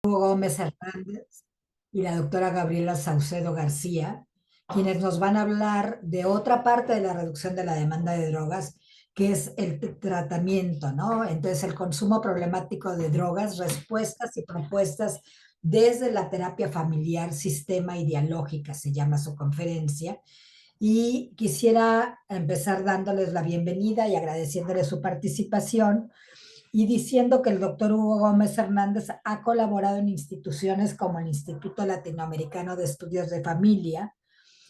Hugo Gómez Hernández y la doctora Gabriela Saucedo García, quienes nos van a hablar de otra parte de la reducción de la demanda de drogas, que es el tratamiento, ¿no? Entonces, el consumo problemático de drogas, respuestas y propuestas desde la terapia familiar, sistema y dialógica, se llama su conferencia. Y quisiera empezar dándoles la bienvenida y agradeciéndoles su participación y diciendo que el doctor Hugo Gómez Hernández ha colaborado en instituciones como el Instituto Latinoamericano de Estudios de Familia,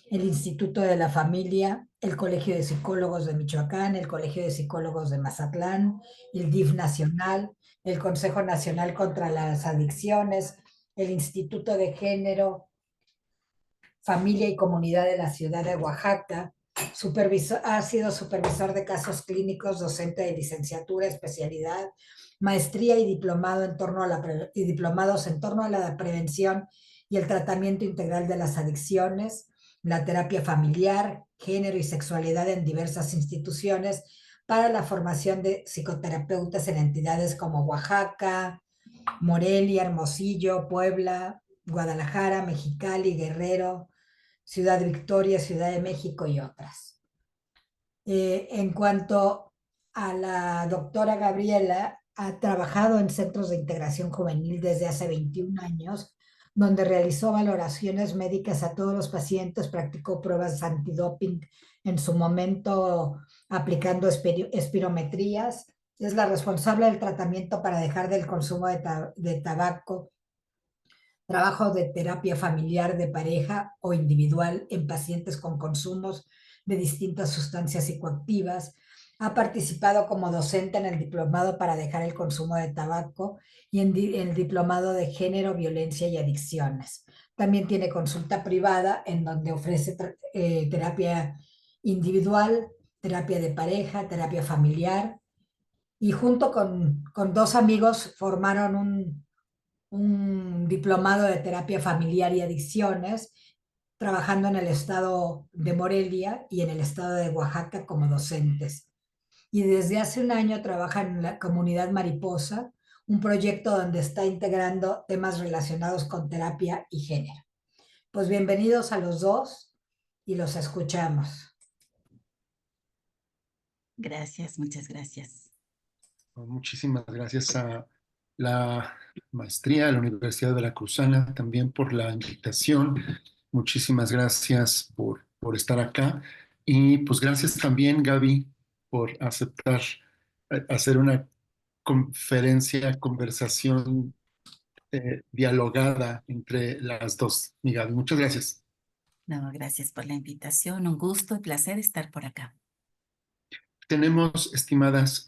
el Instituto de la Familia, el Colegio de Psicólogos de Michoacán, el Colegio de Psicólogos de Mazatlán, el DIF Nacional, el Consejo Nacional contra las Adicciones, el Instituto de Género, Familia y Comunidad de la Ciudad de Oaxaca. Ha sido supervisor de casos clínicos, docente de licenciatura, especialidad, maestría y diplomado en torno a y diplomados en torno a la prevención y el tratamiento integral de las adicciones, la terapia familiar, género y sexualidad en diversas instituciones para la formación de psicoterapeutas en entidades como Oaxaca, Morelia, Hermosillo, Puebla, Guadalajara, Mexicali, Guerrero, Ciudad Victoria, Ciudad de México y otras. En cuanto a la doctora Gabriela, ha trabajado en centros de integración juvenil desde hace 21 años, donde realizó valoraciones médicas a todos los pacientes, practicó pruebas antidoping en su momento aplicando espirometrías, es la responsable del tratamiento para dejar del consumo de tabaco, trabajo de terapia familiar de pareja o individual en pacientes con consumos de distintas sustancias psicoactivas. Ha participado como docente en el diplomado para dejar el consumo de tabaco y en el diplomado de género, violencia y adicciones. También tiene consulta privada en donde ofrece terapia individual, terapia de pareja, terapia familiar y junto con dos amigos formaron un diplomado de terapia familiar y adicciones, trabajando en el estado de Morelia y en el estado de Oaxaca como docentes. Y desde hace un año trabaja en la comunidad Mariposa, un proyecto donde está integrando temas relacionados con terapia y género. Pues bienvenidos a los dos y los escuchamos. Gracias, muchas gracias. Muchísimas gracias a la maestría de la Universidad Veracruzana también por la invitación. Muchísimas gracias por estar acá. Y pues gracias también, Gaby, por aceptar hacer una conversación dialogada entre las dos. Mi Gaby, muchas gracias. No, gracias por la invitación. Un gusto y placer estar por acá. Tenemos, estimados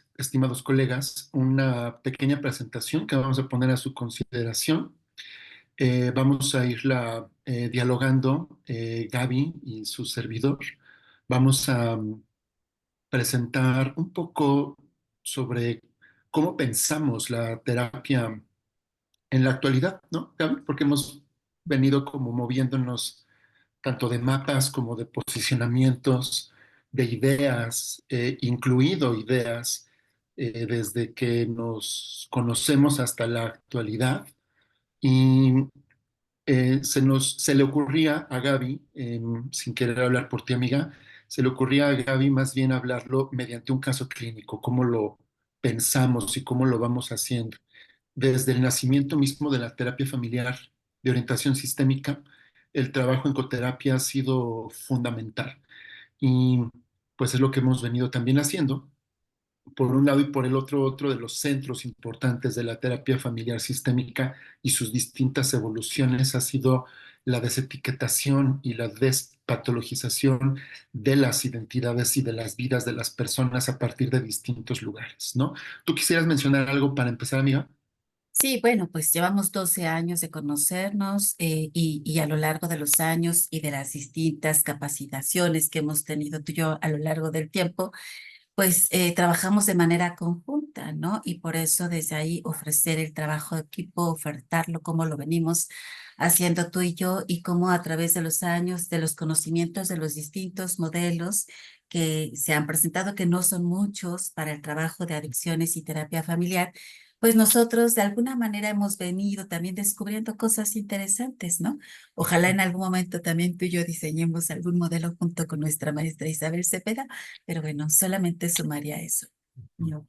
colegas, una pequeña presentación que vamos a poner a su consideración. Vamos a irla dialogando, Gaby y su servidor. Vamos a presentar un poco sobre cómo pensamos la terapia en la actualidad, ¿no, Gaby? Porque hemos venido como moviéndonos tanto de mapas como de posicionamientos, de ideas, incluido ideas desde que nos conocemos hasta la actualidad. Y se le ocurría a Gaby, sin querer hablar por ti, amiga, se le ocurría a Gaby más bien hablarlo mediante un caso clínico, cómo lo pensamos y cómo lo vamos haciendo. Desde el nacimiento mismo de la terapia familiar de orientación sistémica, el trabajo en coterapia ha sido fundamental y pues es lo que hemos venido también haciendo por un lado y por el otro de los centros importantes de la terapia familiar sistémica y sus distintas evoluciones ha sido la desetiquetación y la despatologización de las identidades y de las vidas de las personas a partir de distintos lugares, ¿no? ¿Tú quisieras mencionar algo para empezar, amiga? Sí, bueno, pues llevamos 12 años de conocernos y a lo largo de los años y de las distintas capacitaciones que hemos tenido tú y yo a lo largo del tiempo, pues trabajamos de manera conjunta, ¿no? Y por eso desde ahí ofrecer el trabajo de equipo, ofertarlo como lo venimos haciendo tú y yo y cómo a través de los años, de los conocimientos de los distintos modelos que se han presentado, que no son muchos para el trabajo de adicciones y terapia familiar, pues nosotros de alguna manera hemos venido también descubriendo cosas interesantes, ¿no? Ojalá en algún momento también tú y yo diseñemos algún modelo junto con nuestra maestra Isabel Cepeda, pero bueno, solamente sumaría eso. No.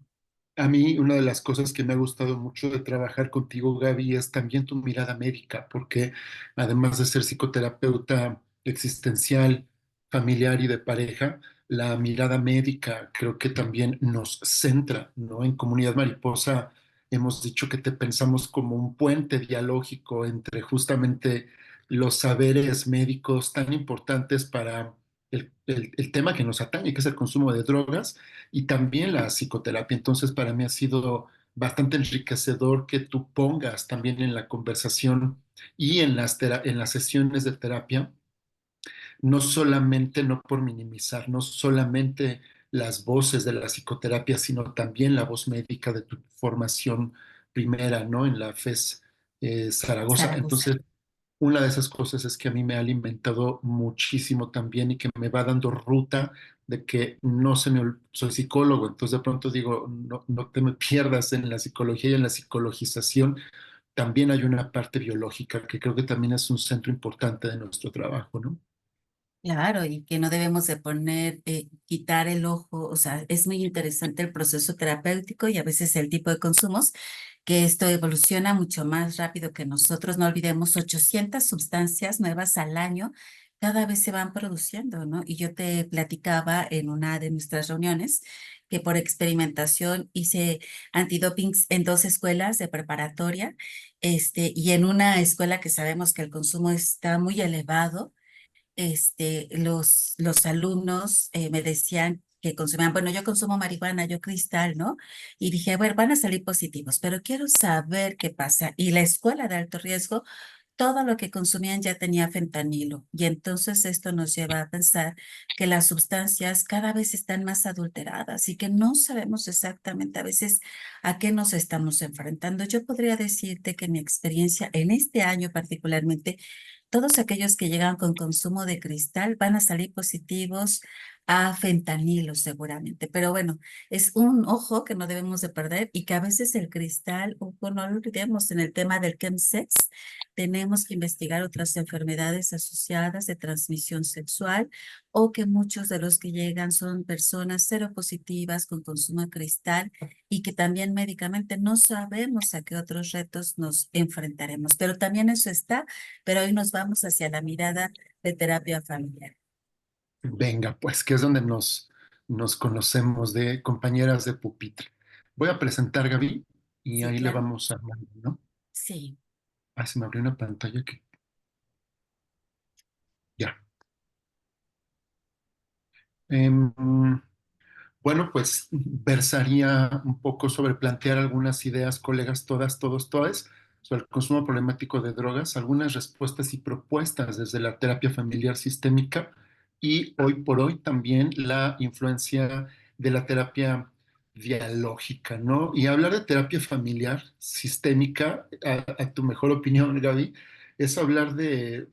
A mí, una de las cosas que me ha gustado mucho de trabajar contigo, Gaby, es también tu mirada médica, porque además de ser psicoterapeuta existencial, familiar y de pareja, la mirada médica creo que también nos centra, ¿no? En Comunidad Mariposa hemos dicho que te pensamos como un puente dialógico entre justamente los saberes médicos tan importantes para el tema que nos atañe, que es el consumo de drogas y también la psicoterapia. Entonces, para mí ha sido bastante enriquecedor que tú pongas también en la conversación y en en las sesiones de terapia, no solamente, no por minimizar, no solamente las voces de la psicoterapia, sino también la voz médica de tu formación primera, ¿no? En la FES Zaragoza. Zaragoza. Entonces, una de esas cosas es que a mí me ha alimentado muchísimo también y que me va dando ruta de que no se me... Soy psicólogo, entonces de pronto digo, no, no te me pierdas en la psicología y en la psicologización. También hay una parte biológica que creo que también es un centro importante de nuestro trabajo, ¿no? Claro, y que no debemos de poner, quitar el ojo, o sea, es muy interesante el proceso terapéutico y a veces el tipo de consumos, que esto evoluciona mucho más rápido que nosotros. No olvidemos, 800 sustancias nuevas al año cada vez se van produciendo, ¿no? Y yo te platicaba en una de nuestras reuniones que por experimentación hice antidopings en 2 escuelas de preparatoria, y en una escuela que sabemos que el consumo está muy elevado, los alumnos me decían que consumían, bueno, yo consumo marihuana, yo cristal, ¿no? Y dije, bueno, van a salir positivos, pero quiero saber qué pasa. Y la escuela de alto riesgo, todo lo que consumían ya tenía fentanilo. Y entonces esto nos lleva a pensar que las sustancias cada vez están más adulteradas y que no sabemos exactamente a veces a qué nos estamos enfrentando. Yo podría decirte que mi experiencia en este año particularmente, todos aquellos que llegan con consumo de cristal van a salir positivos a fentanilo seguramente. Pero bueno, es un ojo que no debemos de perder y que a veces el cristal, ojo, no lo olvidemos en el tema del chemsex, tenemos que investigar otras enfermedades asociadas de transmisión sexual o que muchos de los que llegan son personas seropositivas con consumo de cristal y que también médicamente no sabemos a qué otros retos nos enfrentaremos. Pero también eso está, pero hoy nos vamos hacia la mirada de terapia familiar. Venga, pues, que es donde nos conocemos de compañeras de pupitre. Voy a presentar, Gaby, y Sí, ahí le claro. vamos armando, ¿no? Sí. Ah, se me abrió una pantalla que ya. Em, bueno, pues versaría un poco sobre plantear algunas ideas, colegas, todas, todos, todas, sobre el consumo problemático de drogas, algunas respuestas y propuestas desde la terapia familiar sistémica y hoy por hoy también la influencia de la terapia dialógica, ¿no? Y hablar de terapia familiar sistémica, a tu mejor opinión, Gaby, es hablar de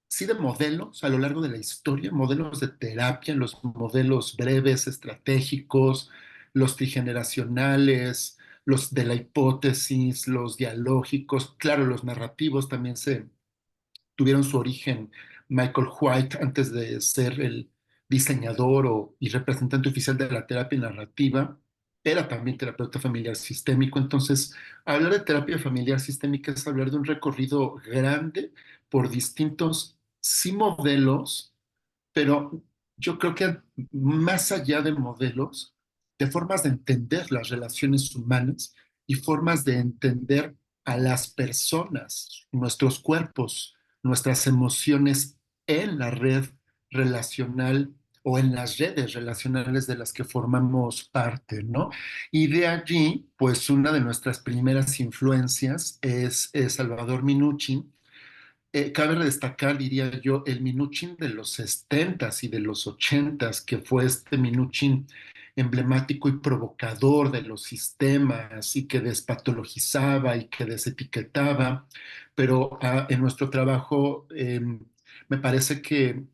sí de modelos a lo largo de la historia, modelos de terapia, los modelos breves, estratégicos, los trigeneracionales, los de la hipótesis, los dialógicos, claro, los narrativos también se tuvieron su origen Michael White antes de ser el diseñador y representante oficial de la terapia narrativa. Era también terapeuta familiar sistémico. Entonces, hablar de terapia familiar sistémica es hablar de un recorrido grande por distintos, sí, modelos, pero yo creo que más allá de modelos, de formas de entender las relaciones humanas y formas de entender a las personas, nuestros cuerpos, nuestras emociones en la red relacional o en las redes relacionales de las que formamos parte, ¿no? Y de allí, pues una de nuestras primeras influencias es Salvador Minuchin. Cabe destacar, diría yo, el Minuchin de los 70s y de los 80s, que fue este Minuchin emblemático y provocador de los sistemas y que despatologizaba y que desetiquetaba, pero en nuestro trabajo me parece que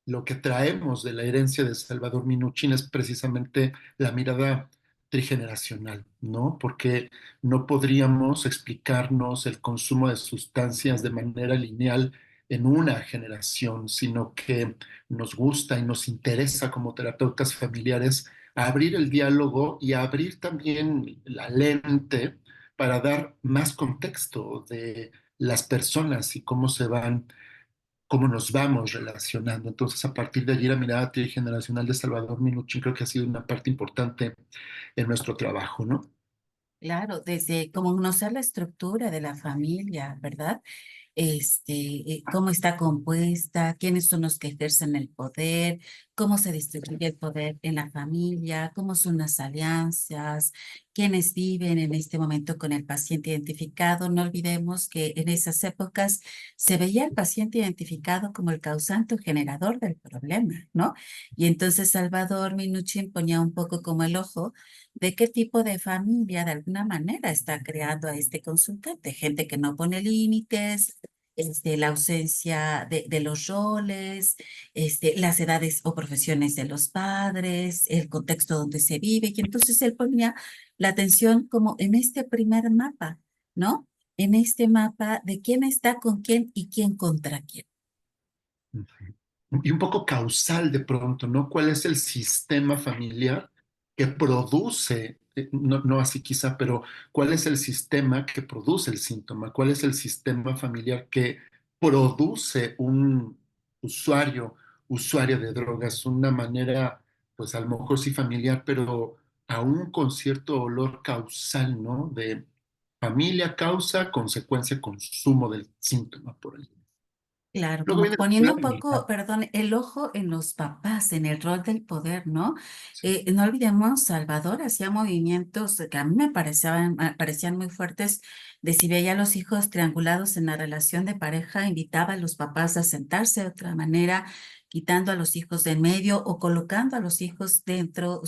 lo que traemos de la herencia de Salvador Minuchin es precisamente la mirada trigeneracional, ¿no? Porque no podríamos explicarnos el consumo de sustancias de manera lineal en una generación, sino que nos gusta y nos interesa como terapeutas familiares abrir el diálogo y abrir también la lente para dar más contexto de las personas y cómo nos vamos relacionando. Entonces, a partir de allí, la mirada trigeneracional de Salvador Minuchin creo que ha sido una parte importante en nuestro trabajo, ¿no? Claro, desde como conocer la estructura de la familia, ¿verdad? Cómo está compuesta, quiénes son los que ejercen el poder, cómo se distribuye el poder en la familia, cómo son las alianzas, quiénes viven en este momento con el paciente identificado. No olvidemos que en esas épocas se veía al paciente identificado como el causante o generador del problema, ¿no? Y entonces Salvador Minuchin ponía un poco como el ojo de qué tipo de familia de alguna manera está creando a este consultante, gente que no pone límites, la ausencia de los roles, las edades o profesiones de los padres, el contexto donde se vive, y entonces él ponía la atención como en este primer mapa, ¿no? En este mapa de quién está con quién y quién contra quién. Y un poco causal de pronto, ¿no? ¿Cuál es el sistema familiar que produce, no así quizá, pero cuál es el sistema que produce el síntoma? ¿Cuál es el sistema familiar que produce un usuario, usuaria de drogas? Una manera, pues a lo mejor sí familiar, pero aún con cierto olor causal, ¿no? De familia, causa, consecuencia, consumo del síntoma por ahí. Claro, Luego como viene la poniendo escuela un poco, militar. perdón, el ojo en los papás, en el rol del poder, ¿no? Sí. No olvidemos, Salvador hacía movimientos que a mí me parecían muy fuertes, de si veía a los hijos triangulados en la relación de pareja, invitaba a los papás a sentarse de otra manera, quitando a los hijos de en medio o colocando a los hijos dentro,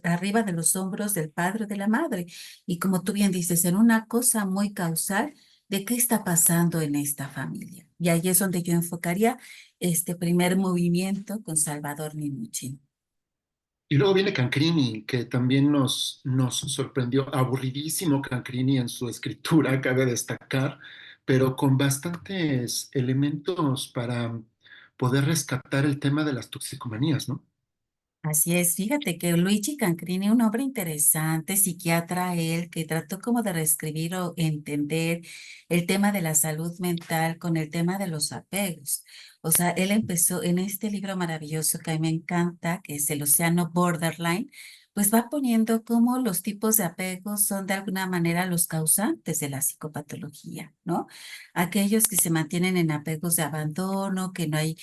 arriba de los hombros del padre o de la madre. Y como tú bien dices, en una cosa muy causal de qué está pasando en esta familia. Y ahí es donde yo enfocaría este primer movimiento con Salvador Minuchin. Y luego viene Cancrini, que también nos sorprendió. Aburridísimo Cancrini en su escritura, cabe destacar, pero con bastantes elementos para poder rescatar el tema de las toxicomanías, ¿no? Así es, fíjate que Luigi Cancrini, un hombre interesante, psiquiatra él, que trató como de reescribir o entender el tema de la salud mental con el tema de los apegos. O sea, él empezó en este libro maravilloso que a mí me encanta, que es El Océano Borderline, pues va poniendo cómo los tipos de apegos son de alguna manera los causantes de la psicopatología, ¿no? Aquellos que se mantienen en apegos de abandono, que no hay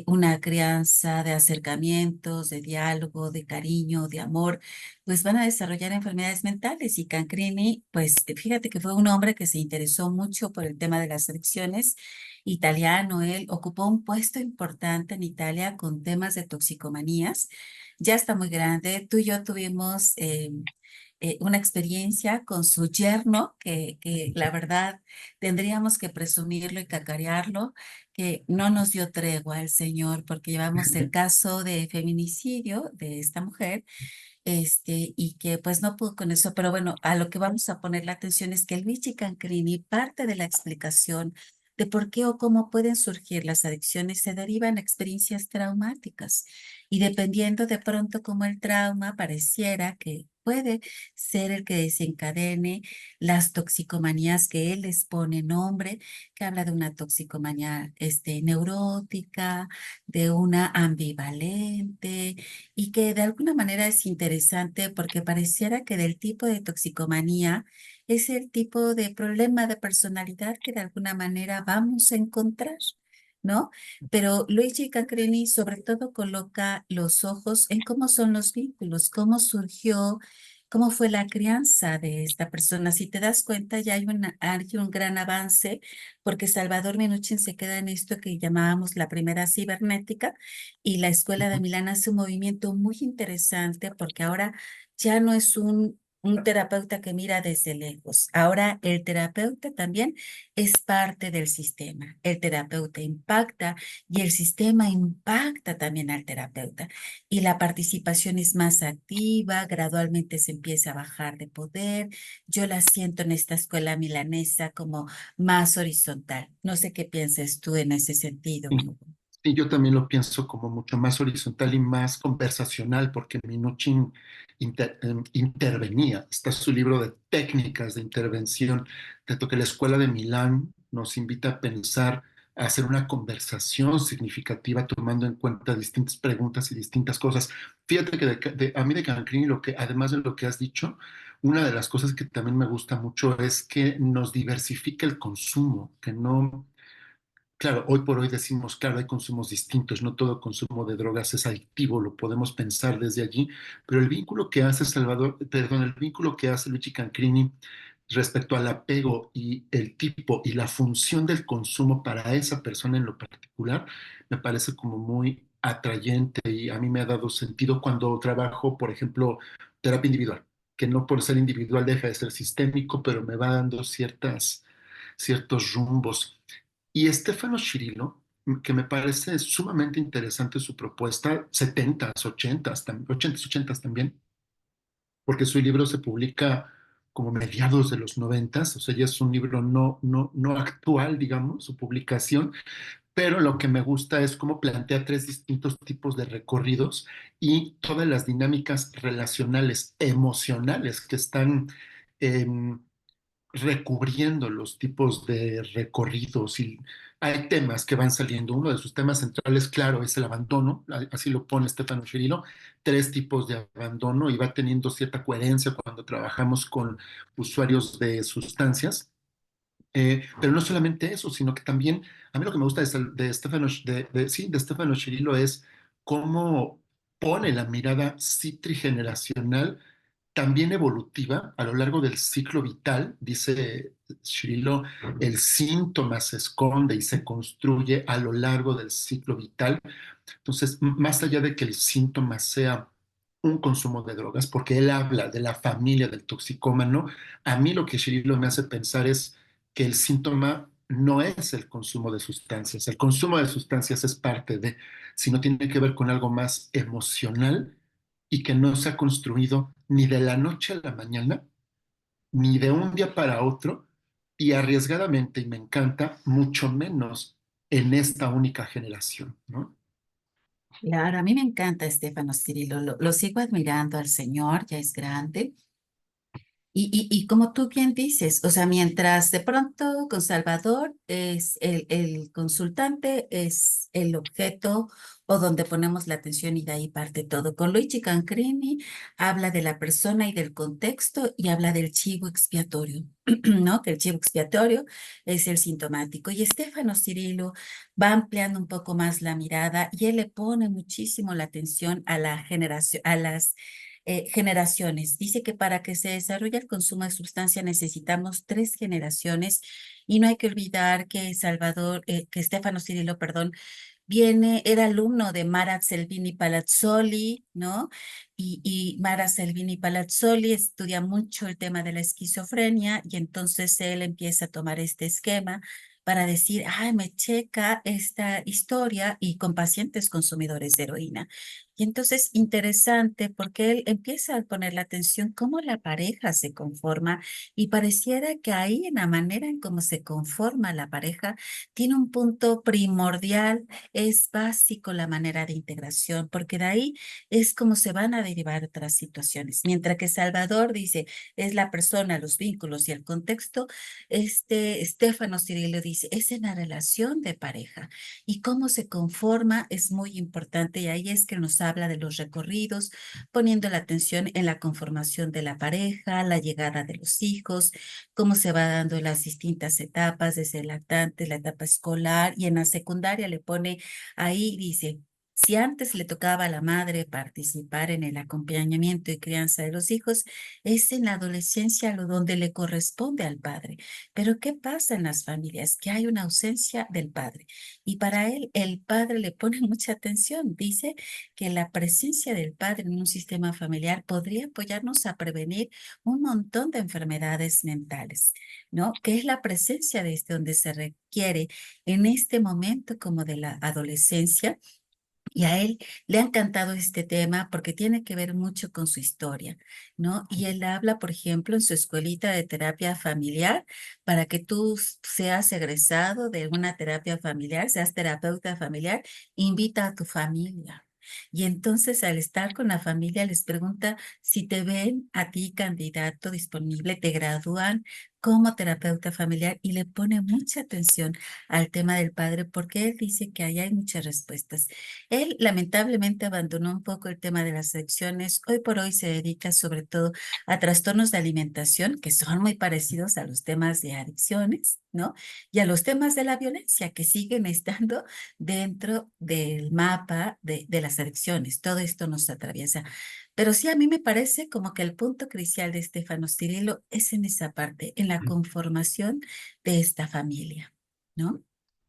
una crianza de acercamientos, de diálogo, de cariño, de amor, pues van a desarrollar enfermedades mentales. Y Cancrini, pues fíjate que fue un hombre que se interesó mucho por el tema de las adicciones. Italiano, él ocupó un puesto importante en Italia con temas de toxicomanías. Ya está muy grande. Tú y yo tuvimos una experiencia con su yerno, que la verdad tendríamos que presumirlo y cacarearlo, que no nos dio tregua el señor, porque llevamos el caso de feminicidio de esta mujer, y que pues no pudo con eso, pero bueno, a lo que vamos a poner la atención es que el Vichy Cancrini, parte de la explicación de por qué o cómo pueden surgir las adicciones se derivan en experiencias traumáticas y dependiendo de pronto cómo el trauma pareciera que puede ser el que desencadene las toxicomanías que él les pone nombre, que habla de una toxicomanía neurótica, de una ambivalente, y que de alguna manera es interesante porque pareciera que del tipo de toxicomanía es el tipo de problema de personalidad que de alguna manera vamos a encontrar, ¿no? Pero Luigi Cancrini sobre todo coloca los ojos en cómo son los vínculos, cómo surgió, cómo fue la crianza de esta persona. Si te das cuenta, ya hay un gran avance porque Salvador Minuchin se queda en esto que llamábamos la primera cibernética y la Escuela de Milán hace un movimiento muy interesante porque ahora ya no es un un terapeuta que mira desde lejos. Ahora, el terapeuta también es parte del sistema. El terapeuta impacta y el sistema impacta también al terapeuta. Y la participación es más activa, gradualmente se empieza a bajar de poder. Yo la siento en esta escuela milanesa como más horizontal. No sé qué piensas tú en ese sentido, Hugo. Y yo también lo pienso como mucho más horizontal y más conversacional, porque Minuchin intervenía. Está su libro de técnicas de intervención, tanto que la Escuela de Milán nos invita a pensar, a hacer una conversación significativa, tomando en cuenta distintas preguntas y distintas cosas. Fíjate que a mí de Cancrini, además de lo que has dicho, una de las cosas que también me gusta mucho es que nos diversifica el consumo, que no. Claro, hoy por hoy decimos, claro, hay consumos distintos, no todo consumo de drogas es adictivo, lo podemos pensar desde allí, pero el vínculo que hace el vínculo que hace Luigi Cancrini respecto al apego y el tipo y la función del consumo para esa persona en lo particular, me parece como muy atrayente y a mí me ha dado sentido cuando trabajo, por ejemplo, terapia individual, que no por ser individual deja de ser sistémico, pero me va dando ciertos rumbos. Y Stefano Cirillo, que me parece sumamente interesante su propuesta, 70s, 80s, 80s, 80s también, porque su libro se publica como mediados de los 90s, o sea, ya es un libro no actual, digamos, su publicación, pero lo que me gusta es cómo plantea tres distintos tipos de recorridos y todas las dinámicas relacionales, emocionales que están recubriendo los tipos de recorridos y hay temas que van saliendo. Uno de sus temas centrales, claro, es el abandono, así lo pone Stefano Cirillo, tres tipos de abandono y va teniendo cierta coherencia cuando trabajamos con usuarios de sustancias. Pero no solamente eso, sino que también, a mí lo que me gusta de Stefano Cirillo es cómo pone la mirada citrigeneracional también evolutiva a lo largo del ciclo vital, dice Shirilo, el síntoma se esconde y se construye a lo largo del ciclo vital. Entonces, más allá de que el síntoma sea un consumo de drogas, porque él habla de la familia del toxicómano, a mí lo que Shirilo me hace pensar es que el síntoma no es el consumo de sustancias. El consumo de sustancias es parte de, sino tiene que ver con algo más emocional y que no se ha construido ni de la noche a la mañana, ni de un día para otro, y arriesgadamente, y me encanta, mucho menos en esta única generación, ¿no? Claro, a mí me encanta Estefano Cirillo, lo sigo admirando al señor, ya es grande. Y como tú bien dices, o sea, mientras de pronto con Salvador es el consultante, es el objeto o donde ponemos la atención y de ahí parte todo. Con Luigi Cancrini habla de la persona y del contexto y habla del chivo expiatorio, ¿no? Que el chivo expiatorio es el sintomático. Y Estefano Cirillo va ampliando un poco más la mirada y él le pone muchísimo la atención a la generación, a las generaciones. Dice que para que se desarrolle el consumo de sustancia necesitamos 3 generaciones y no hay que olvidar que que Stefano Cirillo, perdón, era alumno de Mara Selvini Palazzoli, ¿no? Y Mara Selvini Palazzoli estudia mucho el tema de la esquizofrenia y entonces él empieza a tomar este esquema para decir, ay, me checa esta historia y con pacientes consumidores de heroína. Y entonces interesante porque él empieza a poner la atención cómo la pareja se conforma y pareciera que ahí en la manera en cómo se conforma la pareja tiene un punto primordial, es básico la manera de integración, porque de ahí es como se van a derivar otras situaciones. Mientras que Salvador dice, es la persona, los vínculos y el contexto, Stefano Cirillo dice, es en la relación de pareja y cómo se conforma es muy importante y ahí es que nos habla de los recorridos, poniendo la atención en la conformación de la pareja, la llegada de los hijos, cómo se va dando las distintas etapas, desde el lactante, la etapa escolar y en la secundaria le pone ahí, dice, Si antes le tocaba a la madre participar en el acompañamiento y crianza de los hijos, es en la adolescencia lo donde le corresponde al padre. Pero ¿qué pasa en las familias? Que hay una ausencia del padre. Y para él, el padre le pone mucha atención. Dice que la presencia del padre en un sistema familiar podría apoyarnos a prevenir un montón de enfermedades mentales, ¿no? Que es la presencia de este donde se requiere en este momento como de la adolescencia. Y a él le ha encantado este tema porque tiene que ver mucho con su historia, ¿no? Y él habla, por ejemplo, en su escuelita de terapia familiar, para que tú seas egresado de una terapia familiar, seas terapeuta familiar, invita a tu familia. Y entonces al estar con la familia les pregunta si te ven a ti candidato disponible, te gradúan como terapeuta familiar y le pone mucha atención al tema del padre porque él dice que ahí hay muchas respuestas. Él lamentablemente abandonó un poco el tema de las adicciones. Hoy por hoy se dedica sobre todo a trastornos de alimentación, que son muy parecidos a los temas de adicciones, ¿no? Y a los temas de la violencia, que siguen estando dentro del mapa de las adicciones. Todo esto nos atraviesa. Pero sí, a mí me parece como que el punto crucial de Estefano Cirillo es en esa parte, en la conformación de esta familia, ¿no?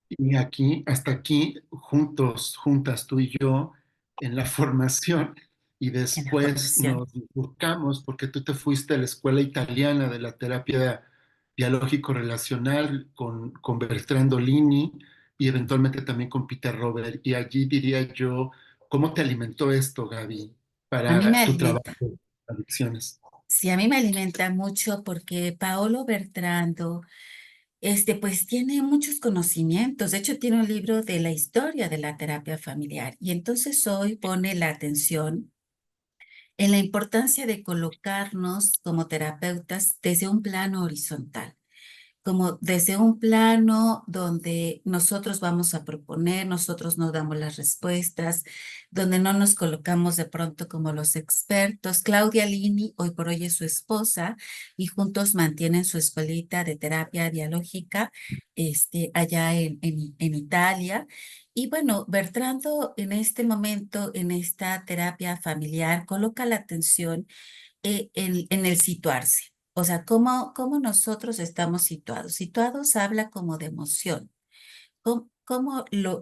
Y aquí, hasta aquí, juntos, juntas tú y yo, en la formación, y En la después formación. nos bifurcamos porque tú te fuiste a la escuela italiana de la terapia dialógico-relacional con Bertrando Lini y eventualmente también con Peter Robert. Y allí diría yo, ¿cómo te alimentó esto, Gaby, A mí me para tu trabajo alimenta. de adicciones? Sí, a mí me alimenta mucho porque Paolo Bertrando, pues tiene muchos conocimientos. De hecho, tiene un libro de la historia de la terapia familiar y entonces hoy pone la atención en la importancia de colocarnos como terapeutas desde un plano horizontal, como desde un plano donde nosotros vamos a proponer, nosotros nos damos las respuestas, donde no nos colocamos de pronto como los expertos. Claudia Lini, hoy por hoy es su esposa, y juntos mantienen su escuelita de terapia dialógica allá en Italia. Y bueno, Bertrando en este momento, en esta terapia familiar, coloca la atención en el situarse. O sea, cómo nosotros estamos situados. Situados habla como de emoción.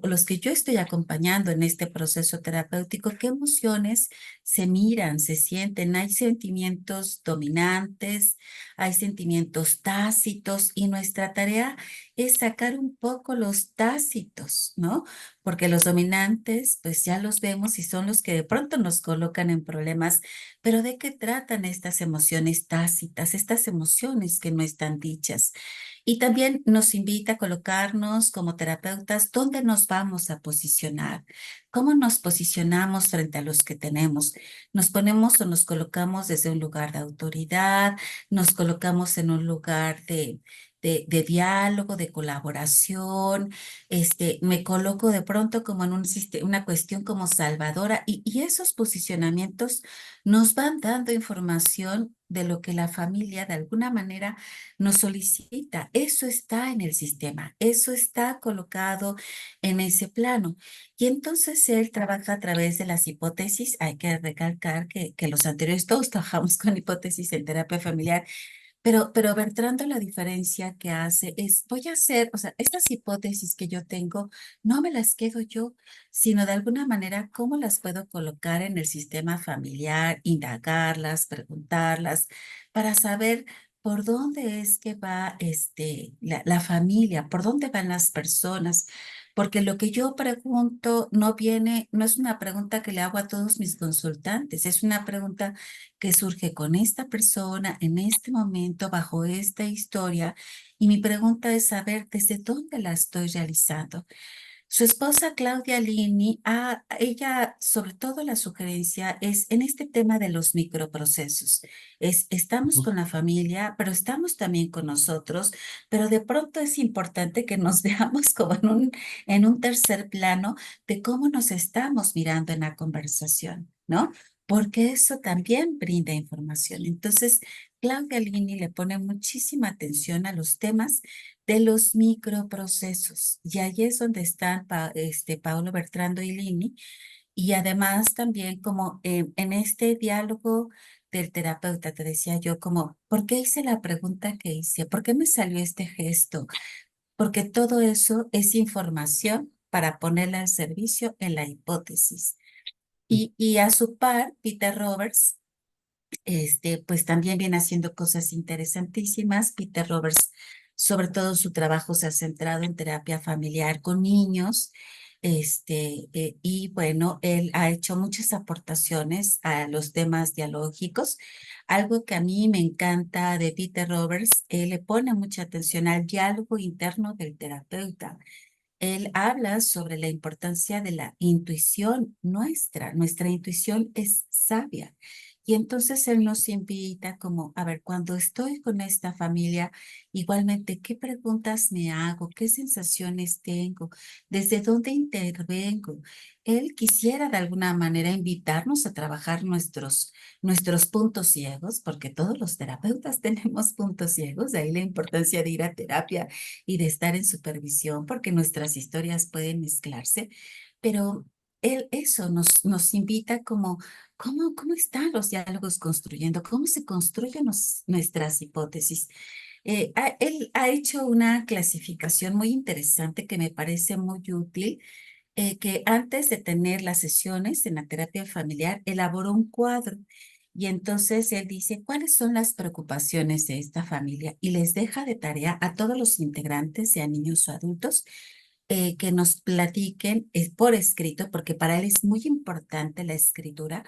Los que yo estoy acompañando en este proceso terapéutico, qué emociones se miran, se sienten. Hay sentimientos dominantes, hay sentimientos tácitos y nuestra tarea es sacar un poco los tácitos, ¿no? Porque los dominantes, pues ya los vemos y son los que de pronto nos colocan en problemas. Pero ¿de qué tratan estas emociones tácitas, estas emociones que no están dichas? Y también nos invita a colocarnos como terapeutas dónde nos vamos a posicionar, cómo nos posicionamos frente a los que tenemos. Nos ponemos o nos colocamos desde un lugar de autoridad, nos colocamos en un lugar de diálogo, de colaboración, me coloco de pronto como en una cuestión como salvadora y esos posicionamientos nos van dando información de lo que la familia de alguna manera nos solicita. Eso está en el sistema, eso está colocado en ese plano. Y entonces él trabaja a través de las hipótesis. Hay que recalcar que los anteriores todos trabajamos con hipótesis en terapia familiar, pero Bertrando la diferencia que hace es, voy a hacer, o sea, estas hipótesis que yo tengo, no me las quedo yo, sino de alguna manera, ¿cómo las puedo colocar en el sistema familiar, indagarlas, preguntarlas, para saber por dónde es que va la familia, por dónde van las personas? Porque lo que yo pregunto no viene, no es una pregunta que le hago a todos mis consultantes, es una pregunta que surge con esta persona en este momento, bajo esta historia, y mi pregunta es saber desde dónde la estoy realizando. Su esposa Claudia Lini, ella sobre todo la sugerencia es en este tema de los microprocesos. Estamos con la familia, pero estamos también con nosotros, pero de pronto es importante que nos veamos como en un tercer plano de cómo nos estamos mirando en la conversación, ¿no? Porque eso también brinda información. Entonces, Claudia Lini le pone muchísima atención a los temas de los microprocesos. Y ahí es donde están Paolo Bertrando y Lini, Y además también como en este diálogo del terapeuta, te decía yo como, ¿por qué hice la pregunta que hice? ¿Por qué me salió este gesto? Porque todo eso es información para ponerla al servicio en la hipótesis. Y a su par, Peter Roberts, pues también viene haciendo cosas interesantísimas. Peter Roberts, sobre todo su trabajo se ha centrado en terapia familiar con niños. Y bueno, él ha hecho muchas aportaciones a los temas dialógicos. Algo que a mí me encanta de Peter Roberts, él le pone mucha atención al diálogo interno del terapeuta. Él habla sobre la importancia de la intuición nuestra. Nuestra intuición es sabia. Y entonces él nos invita como, a ver, cuando estoy con esta familia, igualmente, ¿qué preguntas me hago? ¿Qué sensaciones tengo? ¿Desde dónde intervengo? Él quisiera de alguna manera invitarnos a trabajar nuestros puntos ciegos, porque todos los terapeutas tenemos puntos ciegos, de ahí la importancia de ir a terapia y de estar en supervisión, porque nuestras historias pueden mezclarse, pero él eso nos invita como, ¿cómo están los diálogos construyendo? ¿Cómo se construyen nuestras hipótesis? Él ha hecho una clasificación muy interesante que me parece muy útil, que antes de tener las sesiones en la terapia familiar, elaboró un cuadro. Y entonces él dice, ¿cuáles son las preocupaciones de esta familia? Y les deja de tarea a todos los integrantes, sean niños o adultos, que nos platiquen por escrito, porque para él es muy importante la escritura,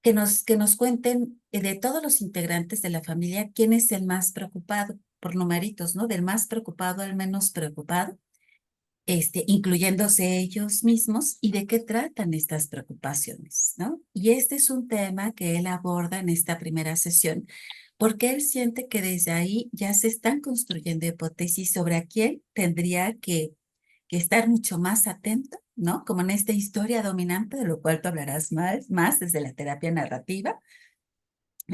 que nos cuenten de todos los integrantes de la familia, quién es el más preocupado, por numeritos, ¿no? Del más preocupado al menos preocupado, incluyéndose ellos mismos, y de qué tratan estas preocupaciones, ¿no? Y este es un tema que él aborda en esta primera sesión, porque él siente que desde ahí ya se están construyendo hipótesis sobre a quién tendría que estar mucho más atento, ¿no? Como en esta historia dominante, de lo cual tú hablarás más desde la terapia narrativa,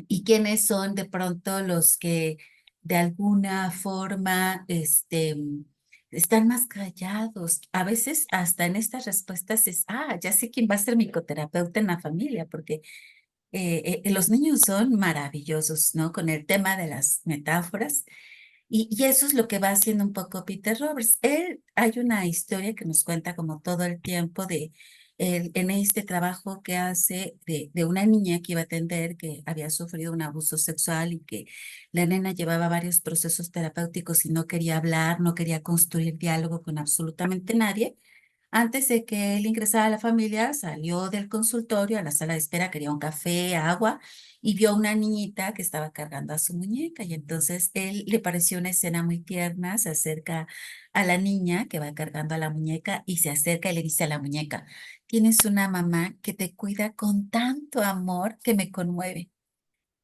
y quiénes son de pronto los que de alguna forma están más callados. A veces hasta en estas respuestas es, ya sé quién va a ser mi coterapeuta en la familia, porque los niños son maravillosos, ¿no? Con el tema de las metáforas. Y eso es lo que va haciendo un poco Peter Roberts. Hay una historia que nos cuenta como todo el tiempo en este trabajo que hace de una niña que iba a atender, que había sufrido un abuso sexual y que la nena llevaba varios procesos terapéuticos y no quería hablar, no quería construir diálogo con absolutamente nadie. Antes de que él ingresara a la familia, salió del consultorio a la sala de espera, quería un café, agua, y vio a una niñita que estaba cargando a su muñeca. Y entonces él le pareció una escena muy tierna, se acerca a la niña que va cargando a la muñeca y se acerca y le dice a la muñeca, tienes una mamá que te cuida con tanto amor que me conmueve.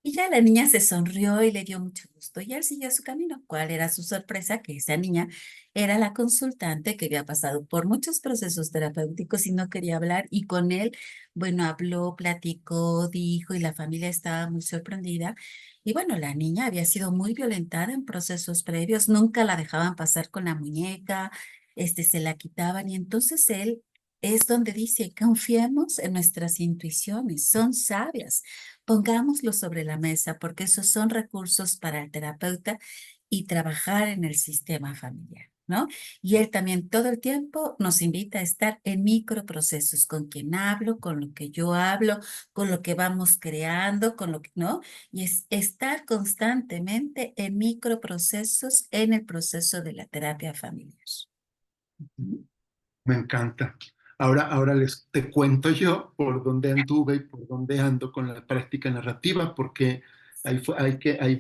Y ya la niña se sonrió y le dio mucho gusto y él siguió su camino. ¿Cuál era su sorpresa? Que esa niña era la consultante que había pasado por muchos procesos terapéuticos y no quería hablar, y con él, bueno, habló, platicó, dijo, y la familia estaba muy sorprendida. Y bueno, la niña había sido muy violentada en procesos previos, nunca la dejaban pasar con la muñeca, se la quitaban, y entonces él es donde dice, confiemos en nuestras intuiciones, son sabias. Pongámoslo sobre la mesa porque esos son recursos para el terapeuta y trabajar en el sistema familiar, ¿no? Y él también todo el tiempo nos invita a estar en microprocesos, con quien hablo, con lo que yo hablo, con lo que vamos creando, con lo que, ¿no? Y es estar constantemente en microprocesos en el proceso de la terapia familiar. Me encanta. Ahora te cuento yo por dónde anduve y por dónde ando con la práctica narrativa, porque ahí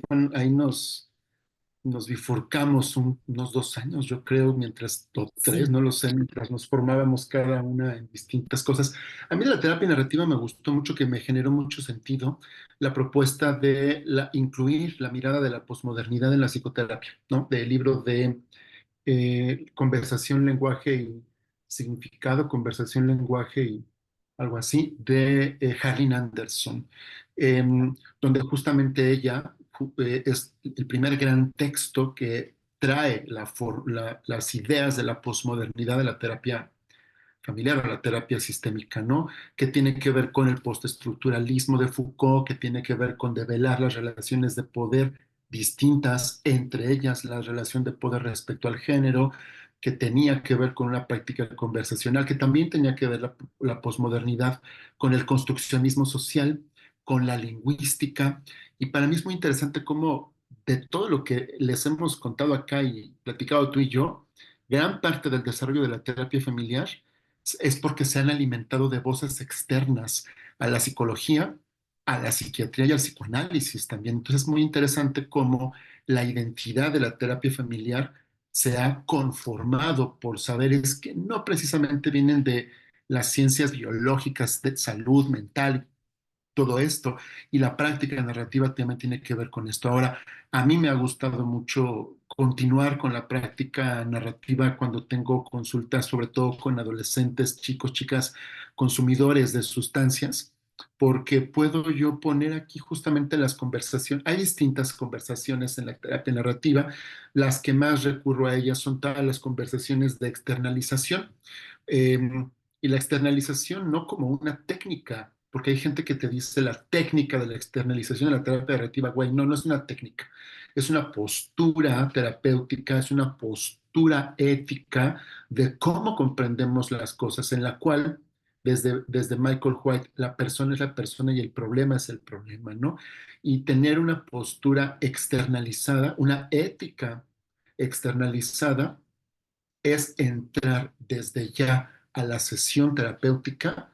nos bifurcamos unos 2 años, yo creo, o tres, Sí. no lo sé, mientras nos formábamos cada una en distintas cosas. A mí de la terapia narrativa me gustó mucho, que me generó mucho sentido la propuesta de incluir la mirada de la posmodernidad en la psicoterapia, ¿no? Del libro de Conversación, lenguaje y significado, conversación, lenguaje y algo así, de Harlin Anderson, donde justamente ella es el primer gran texto que trae las ideas de la posmodernidad de la terapia familiar o la terapia sistémica, ¿no? Que tiene que ver con el postestructuralismo de Foucault, que tiene que ver con develar las relaciones de poder distintas, entre ellas la relación de poder respecto al género, que tenía que ver con una práctica conversacional, que también tenía que ver la posmodernidad con el construccionismo social, con la lingüística. Y para mí es muy interesante cómo de todo lo que les hemos contado acá y platicado tú y yo, gran parte del desarrollo de la terapia familiar es porque se han alimentado de voces externas a la psicología, a la psiquiatría y al psicoanálisis también. Entonces es muy interesante cómo la identidad de la terapia familiar se ha conformado por saberes que no precisamente vienen de las ciencias biológicas de salud mental, todo esto, y la práctica narrativa también tiene que ver con esto. Ahora, a mí me ha gustado mucho continuar con la práctica narrativa cuando tengo consultas, sobre todo con adolescentes, chicos, chicas, consumidores de sustancias, porque puedo yo poner aquí justamente las conversaciones. Hay distintas conversaciones en la terapia narrativa. Las que más recurro a ellas son todas las conversaciones de externalización. Y la externalización no como una técnica, porque hay gente que te dice la técnica de la externalización de la terapia narrativa, güey, no, no es una técnica, es una postura terapéutica, es una postura ética de cómo comprendemos las cosas, en la cual desde Michael White, la persona es la persona y el problema es el problema, ¿no? Y tener una postura externalizada, una ética externalizada, es entrar desde ya a la sesión terapéutica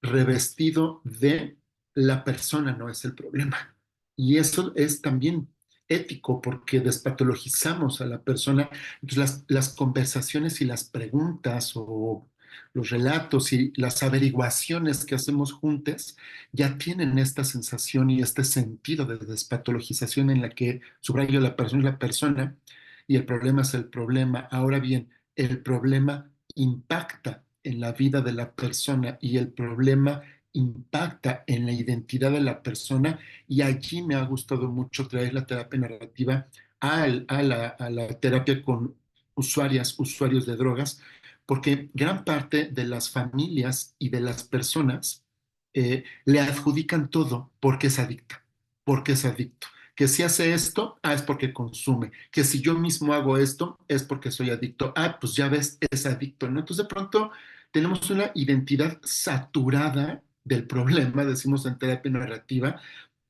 revestido de la persona, no es el problema. Y eso es también ético porque despatologizamos a la persona. Entonces las conversaciones y las preguntas o los relatos y las averiguaciones que hacemos juntas ya tienen esta sensación y este sentido de despatologización en la que subrayo la persona y el problema es el problema. Ahora bien, el problema impacta en la vida de la persona y el problema impacta en la identidad de la persona y allí me ha gustado mucho traer la terapia narrativa a la terapia con usuarios de drogas, porque gran parte de las familias y de las personas le adjudican todo porque es adicta, porque es adicto. Que si hace esto, es porque consume. Que si yo mismo hago esto, es porque soy adicto. Pues ya ves, es adicto, ¿no? Entonces de pronto tenemos una identidad saturada del problema, decimos en terapia narrativa,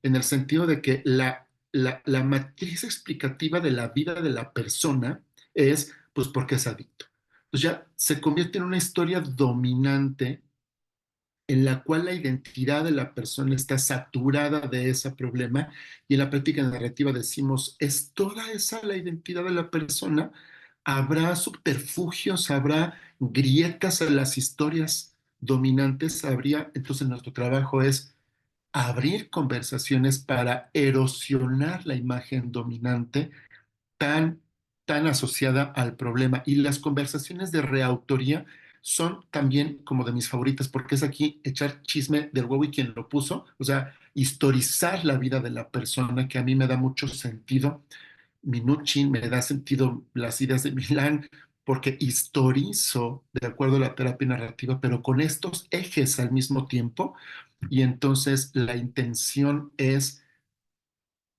en el sentido de que la matriz explicativa de la vida de la persona es, pues, porque es adicto. Entonces ya se convierte en una historia dominante en la cual la identidad de la persona está saturada de ese problema y en la práctica narrativa decimos, ¿es toda esa la identidad de la persona? ¿Habrá subterfugios? ¿Habrá grietas en las historias dominantes? ¿Habría? Entonces nuestro trabajo es abrir conversaciones para erosionar la imagen dominante tan, tan asociada al problema. Y las conversaciones de reautoría son también como de mis favoritas, porque es aquí echar chisme del huevo y quien lo puso, o sea, historizar la vida de la persona, que a mí me da mucho sentido. Minuchin me da sentido las ideas de Milán, porque historizo de acuerdo a la terapia narrativa, pero con estos ejes al mismo tiempo. Y entonces la intención es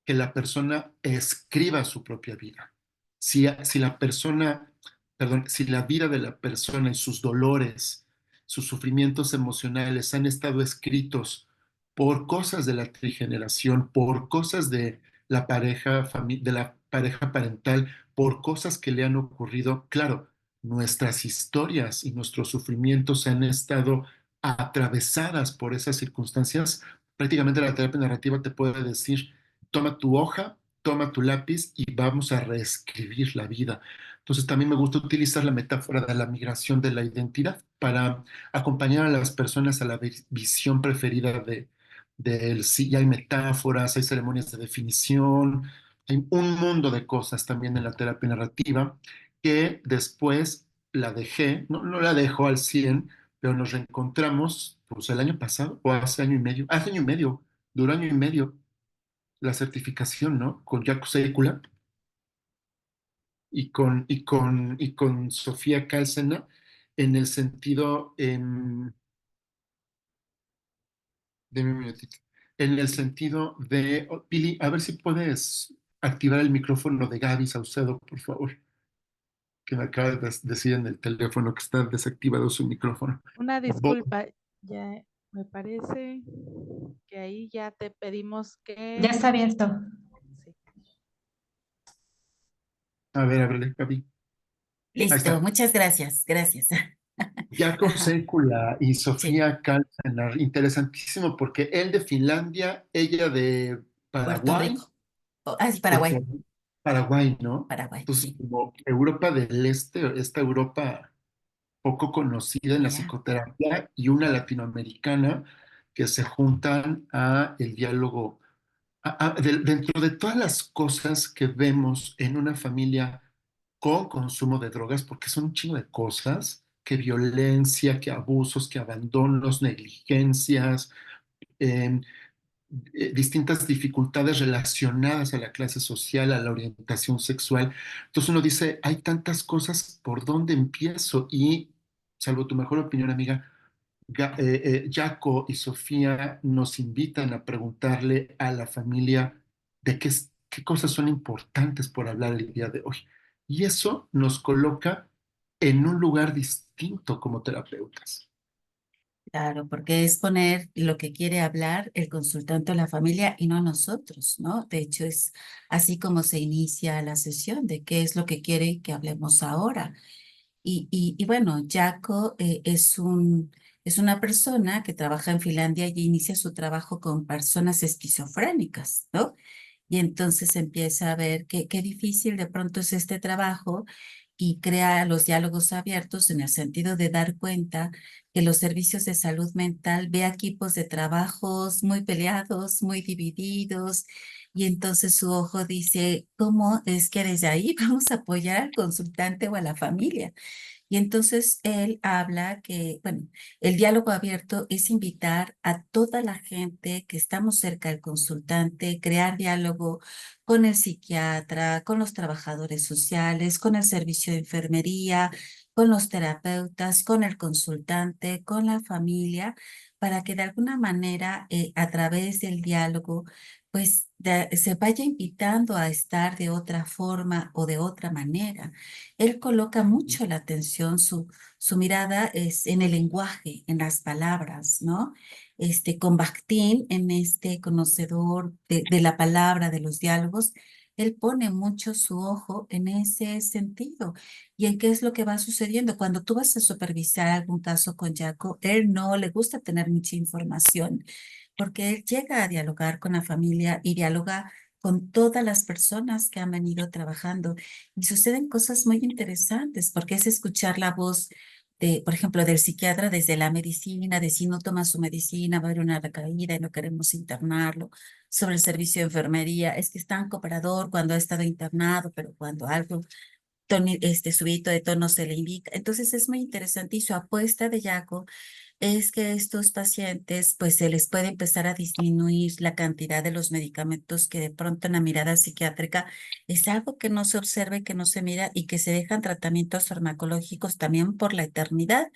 que la persona escriba su propia vida. Si la persona, perdón, si la vida de la persona y sus dolores, sus sufrimientos emocionales han estado escritos por cosas de la trigeneración, por cosas de la pareja, de la pareja parental, por cosas que le han ocurrido, claro, nuestras historias y nuestros sufrimientos han estado atravesadas por esas circunstancias. Prácticamente la terapia narrativa te puede decir, toma tu hoja, toma tu lápiz y vamos a reescribir la vida. Entonces también me gusta utilizar la metáfora de la migración de la identidad para acompañar a las personas a la visión preferida del sí. Y hay metáforas, hay ceremonias de definición, hay un mundo de cosas también en la terapia narrativa que después la dejé, no la dejo al 100, pero nos reencontramos pues el año pasado o hace año y medio, duró año y medio la certificación, ¿no? Con Jaco Sekula y con Sofía Cálcena. en el sentido, deme un minutito, en el sentido de, oh, Pili, a ver si puedes activar el micrófono de Gaby Saucedo, por favor, que me acaba de decir en el teléfono que está desactivado su micrófono. Una Bo- disculpa, ya me parece que ahí ya te pedimos Ya que... está abierto. Sí. a ver, Gaby. Ahí Listo, está. muchas gracias, gracias. Jaco Ajá, Sekula y sí, Sofía Kalsenar, interesantísimo porque él de Finlandia, ella de Puerto Paraguay, Rico. Oh, sí, Puerto Paraguay, Paraguay, ¿no? Paraguay, Entonces, sí. como Europa del Este, esta Europa poco conocida en la Ya, psicoterapia y una latinoamericana que se juntan a el diálogo. Dentro de todas las cosas que vemos en una familia con consumo de drogas, porque son un chingo de cosas, que violencia, que abusos, que abandonos, negligencias, em, distintas dificultades relacionadas a la clase social, a la orientación sexual. Entonces uno dice, hay tantas cosas, ¿por dónde empiezo? Y, salvo tu mejor opinión, amiga, Jaco y Sofía nos invitan a preguntarle a la familia de qué cosas son importantes por hablar el día de hoy. Y eso nos coloca en un lugar distinto como terapeutas. claro, porque es poner lo que quiere hablar el consultante o la familia y no nosotros, ¿no? De hecho, es así como se inicia la sesión, de qué es lo que quiere que hablemos ahora. Y bueno, Jaco es una persona que trabaja en Finlandia y inicia su trabajo con personas esquizofrénicas, ¿no? Y entonces empieza a ver qué difícil de pronto es este trabajo y crea los diálogos abiertos en el sentido de dar cuenta que los servicios de salud mental ve equipos de trabajos muy peleados, muy divididos, y entonces su ojo dice, ¿cómo es que desde ahí vamos a apoyar al consultante o a la familia? Y entonces él habla que, bueno, el diálogo abierto es invitar a toda la gente que estamos cerca del consultante, crear diálogo con el psiquiatra, con los trabajadores sociales, con el servicio de enfermería, con los terapeutas, con el consultante, con la familia, para que de alguna manera a través del diálogo pues se vaya invitando a estar de otra forma o de otra manera. Él coloca mucho la atención, su mirada es en el lenguaje, en las palabras, ¿no? Con Bakhtin, en este conocedor de la palabra, de los diálogos, él pone mucho su ojo en ese sentido y en qué es lo que va sucediendo. Cuando tú vas a supervisar algún caso con Jaco, él no le gusta tener mucha información porque él llega a dialogar con la familia y dialoga con todas las personas que han venido trabajando. Y suceden cosas muy interesantes, porque es escuchar la voz de, por ejemplo, del psiquiatra desde la medicina, de si no toma su medicina va a haber una recaída y no queremos internarlo, sobre el servicio de enfermería, es que es tan cooperador cuando ha estado internado, pero cuando algo subidito de tono se le indica. Entonces es muy interesante y su apuesta de Yaco es que estos pacientes, pues se les puede empezar a disminuir la cantidad de los medicamentos que de pronto en la mirada psiquiátrica es algo que no se observa y que no se mira y que se dejan tratamientos farmacológicos también por la eternidad.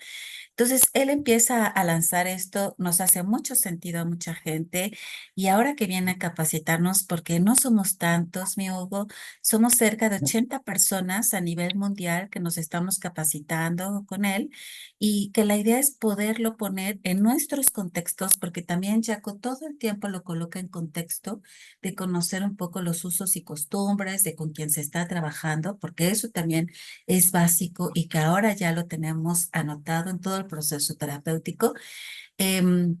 Entonces, él empieza a lanzar esto, nos hace mucho sentido a mucha gente y ahora que viene a capacitarnos, porque no somos tantos, mi Hugo, somos cerca de 80 personas a nivel mundial que nos estamos capacitando con él y que la idea es poderlo poner en nuestros contextos, porque también Jaco todo el tiempo lo coloca en contexto de conocer un poco los usos y costumbres de con quien se está trabajando, porque eso también es básico y que ahora ya lo tenemos anotado en todo el proceso terapéutico, em,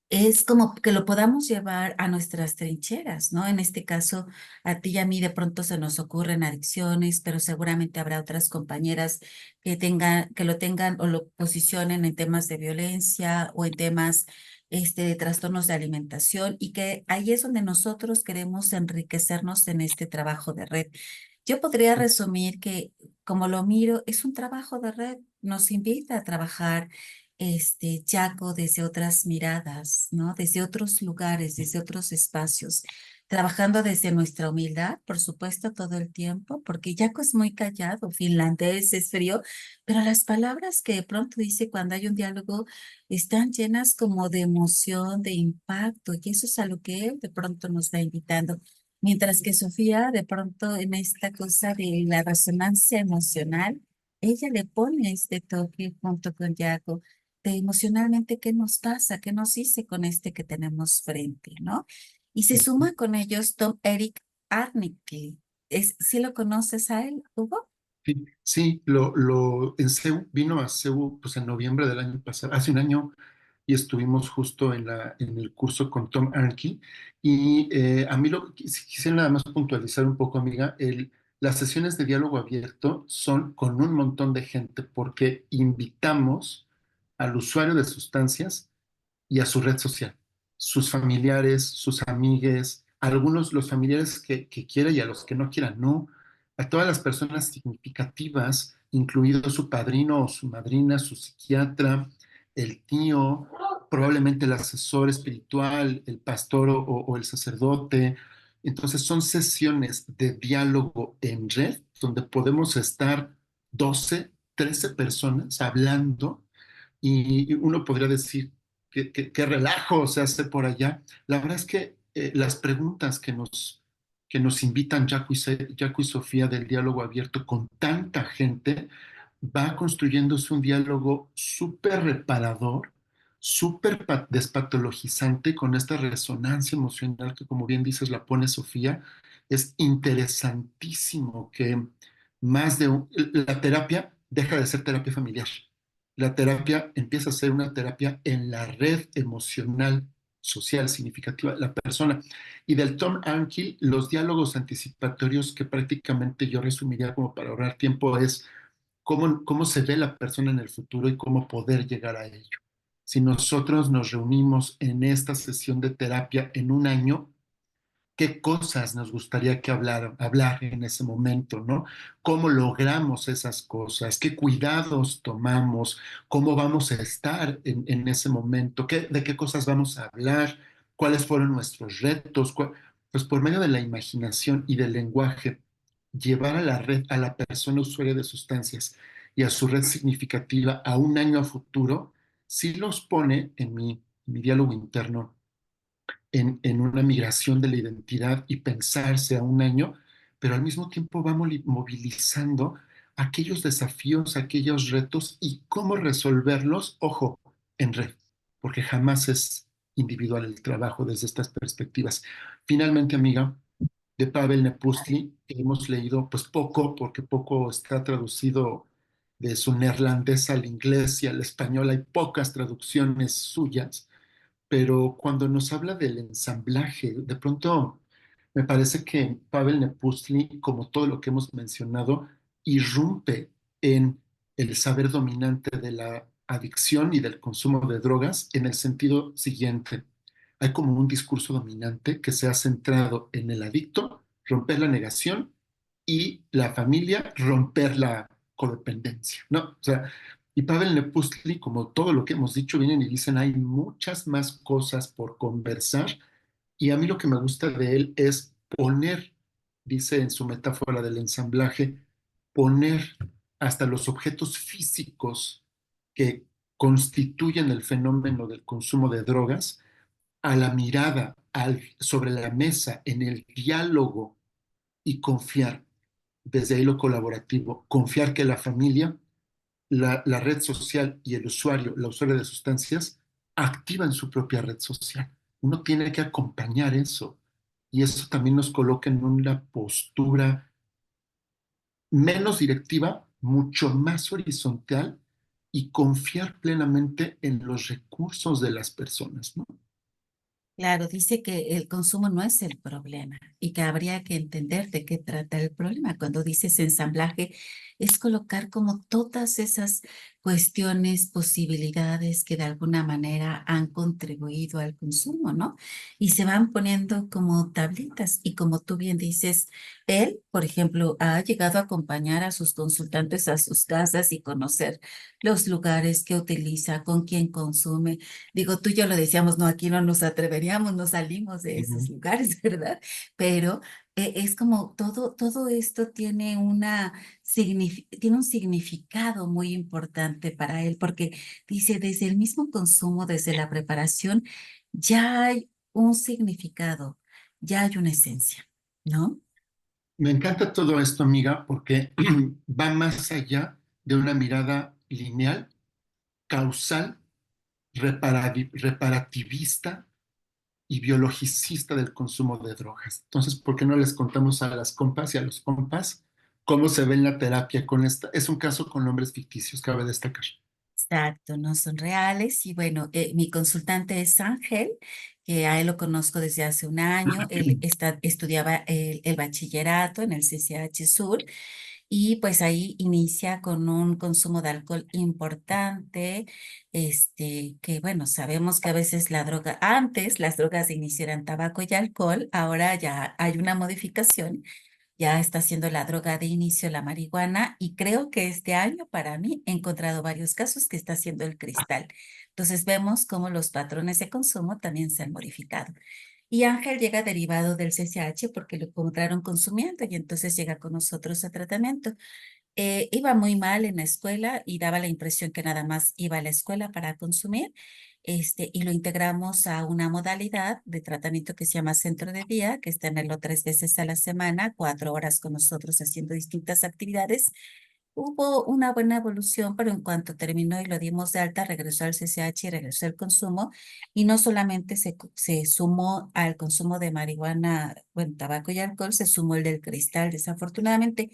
es como que lo podamos llevar a nuestras trincheras, ¿no? En este caso, a ti y a mí de pronto se nos ocurren adicciones, pero seguramente habrá otras compañeras que tengan, que lo tengan o lo posicionen en temas de violencia o en temas de trastornos de alimentación y que ahí es donde nosotros queremos enriquecernos en este trabajo de red. Yo podría resumir que, como lo miro, es un trabajo de red, nos invita a trabajar Yaco desde otras miradas, ¿no? Desde otros lugares, desde otros espacios, trabajando desde nuestra humildad, por supuesto, todo el tiempo, porque Jaco es muy callado, finlandés, es frío, pero las palabras que de pronto dice cuando hay un diálogo están llenas como de emoción, de impacto, y eso es a lo que él de pronto nos va invitando. Mientras que Sofía, de pronto en esta cosa de la resonancia emocional, ella le pone este toque junto con Jaco de emocionalmente qué nos pasa, qué nos dice con este que tenemos frente, ¿no? Y se suma con ellos Tom Eric Arnicke. ¿Sí lo conoces a él, Hugo? Sí, sí, en CEU, vino a CEU pues en noviembre del año pasado, hace un año, y estuvimos justo en el curso con Tom Arnke. Y a mí quisiera nada más puntualizar un poco, amiga, las sesiones de diálogo abierto son con un montón de gente porque invitamos al usuario de sustancias y a su red social, sus familiares, sus amigues, a algunos los familiares que quiera y a los que no quieran, no, a todas las personas significativas, incluido su padrino o su madrina, su psiquiatra, el tío, probablemente el asesor espiritual, el pastor o el sacerdote. Entonces son sesiones de diálogo en red donde podemos estar 12, 13 personas hablando y uno podría decir qué relajo se hace por allá. La verdad es que las preguntas que nos invitan Jaco y Sofía del diálogo abierto con tanta gente, va construyéndose un diálogo súper reparador, súper despatologizante con esta resonancia emocional que, como bien dices, la pone Sofía. Es interesantísimo que la terapia deja de ser terapia familiar. La terapia empieza a ser una terapia en la red emocional, social, significativa de la persona. Y del Tom Ankiel, los diálogos anticipatorios que prácticamente yo resumiría como para ahorrar tiempo es cómo se ve la persona en el futuro y cómo poder llegar a ello. Si nosotros nos reunimos en esta sesión de terapia en un año, qué cosas nos gustaría que hablar en ese momento, ¿no? ¿Cómo logramos esas cosas? ¿Qué cuidados tomamos? ¿Cómo vamos a estar en ese momento? ¿De qué cosas vamos a hablar? ¿Cuáles fueron nuestros retos? Pues por medio de la imaginación y del lenguaje, llevar a la red, a la persona usuaria de sustancias y a su red significativa a un año a futuro, sí los pone en mi diálogo interno en una migración de la identidad y pensarse a un año, pero al mismo tiempo vamos movilizando aquellos desafíos, aquellos retos y cómo resolverlos, ojo, en red, porque jamás es individual el trabajo desde estas perspectivas. Finalmente, amiga, de Pavel Nepustli, que hemos leído pues poco, porque poco está traducido de su neerlandés al inglés y al español, hay pocas traducciones suyas, pero cuando nos habla del ensamblaje, de pronto me parece que Pavel Nepustli, como todo lo que hemos mencionado, irrumpe en el saber dominante de la adicción y del consumo de drogas en el sentido siguiente. Hay como un discurso dominante que se ha centrado en el adicto, romper la negación, y la familia, romper la codependencia, ¿no? O sea, y Pavel Nepustli, como todo lo que hemos dicho, vienen y dicen, hay muchas más cosas por conversar, y a mí lo que me gusta de él es poner, dice en su metáfora del ensamblaje, poner hasta los objetos físicos que constituyen el fenómeno del consumo de drogas a la mirada, sobre la mesa, en el diálogo, y confiar, desde ahí lo colaborativo, confiar que la familia, la red social y el usuario, la usuaria de sustancias, activan su propia red social. Uno tiene que acompañar eso, y eso también nos coloca en una postura menos directiva, mucho más horizontal, y confiar plenamente en los recursos de las personas, ¿no? Claro, dice que el consumo no es el problema y que habría que entender de qué trata el problema. Cuando dices ensamblaje, es colocar como todas esas cuestiones, posibilidades que de alguna manera han contribuido al consumo, ¿no? Y se van poniendo como tablitas. Y como tú bien dices, él, por ejemplo, ha llegado a acompañar a sus consultantes a sus casas y conocer los lugares que utiliza, con quién consume. Digo, tú y yo lo decíamos, no, aquí no nos atreveríamos, no salimos de esos Ujú. lugares, ¿verdad? Pero es como todo esto tiene tiene un significado muy importante para él, porque dice, desde el mismo consumo, desde la preparación, ya hay un significado, ya hay una esencia, ¿no? Me encanta todo esto, amiga, porque va más allá de una mirada lineal, causal, reparativista y biologicista del consumo de drogas. Entonces, ¿por qué no les contamos a las compas y a los compas cómo se ve en la terapia con esta? Es un caso con nombres ficticios, cabe destacar. Exacto, no son reales. Y bueno, mi consultante es Ángel, que a él lo conozco desde hace un año. Él estudiaba el bachillerato en el CCH Sur y pues ahí inicia con un consumo de alcohol importante, que bueno, sabemos que a veces antes las drogas de inicio eran tabaco y alcohol, ahora ya hay una modificación, ya está siendo la droga de inicio la marihuana y creo que este año para mí he encontrado varios casos que está siendo el cristal. Entonces vemos cómo los patrones de consumo también se han modificado. Y Ángel llega derivado del CCH porque lo encontraron consumiendo y entonces llega con nosotros a tratamiento. Iba muy mal en la escuela y daba la impresión que nada más iba a la escuela para consumir, y lo integramos a una modalidad de tratamiento que se llama centro de día, que es tenerlo 3 veces a la semana, 4 horas con nosotros haciendo distintas actividades. Hubo una buena evolución, pero en cuanto terminó y lo dimos de alta, regresó al CCH y regresó al consumo. Y no solamente se sumó al consumo de marihuana, bueno, tabaco y alcohol, se sumó el del cristal, desafortunadamente.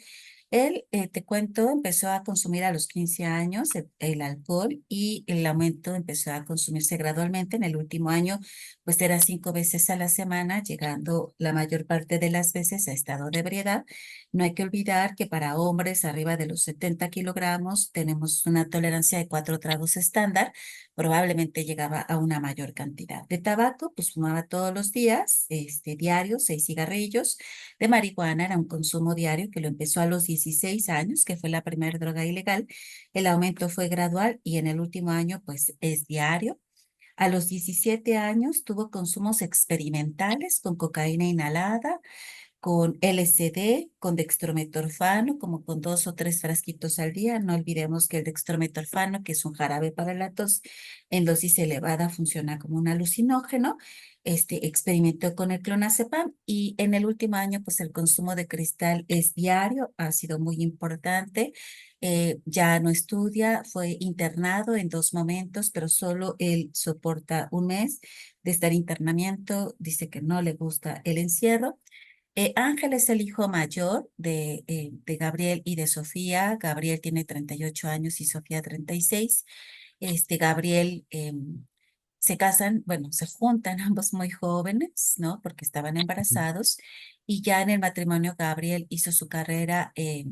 Él, te cuento, empezó a consumir a los 15 años el alcohol y el aumento empezó a consumirse gradualmente. En el último año, pues era 5 veces a la semana, llegando la mayor parte de las veces a estado de ebriedad. No hay que olvidar que para hombres arriba de los 70 kilogramos tenemos una tolerancia de 4 tragos estándar, probablemente llegaba a una mayor cantidad. De tabaco, pues fumaba todos los días, diario, 6 cigarrillos. De marihuana era un consumo diario que lo empezó a los 16 años, que fue la primera droga ilegal. El aumento fue gradual y en el último año, pues es diario. A los 17 años tuvo consumos experimentales con cocaína inhalada, con LSD, con dextrometorfano, como con 2 o 3 frasquitos al día. No olvidemos que el dextrometorfano, que es un jarabe para la tos, en dosis elevada funciona como un alucinógeno. Experimentó con el clonazepam y en el último año, pues el consumo de cristal es diario, ha sido muy importante. Ya no estudia, fue internado en 2 momentos, pero solo él soporta un mes de estar internamiento. Dice que no le gusta el encierro. Ángel es el hijo mayor de Gabriel y de Sofía. Gabriel tiene 38 años y Sofía 36. Gabriel se casan, bueno, se juntan ambos muy jóvenes, ¿no? Porque estaban embarazados. Y ya en el matrimonio, Gabriel hizo su carrera de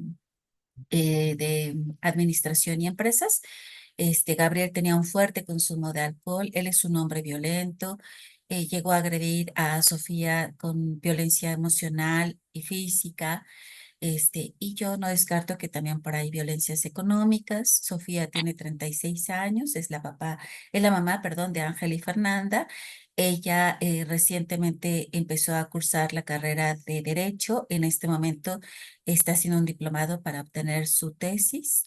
administración y empresas. Gabriel tenía un fuerte consumo de alcohol, él es un hombre violento, llegó a agredir a Sofía con violencia emocional y física. Y yo no descarto que también por ahí violencias económicas. Sofía tiene 36 años, es la mamá, perdón, de Ángel y Fernanda. Ella recientemente empezó a cursar la carrera de Derecho. En este momento está haciendo un diplomado para obtener su tesis.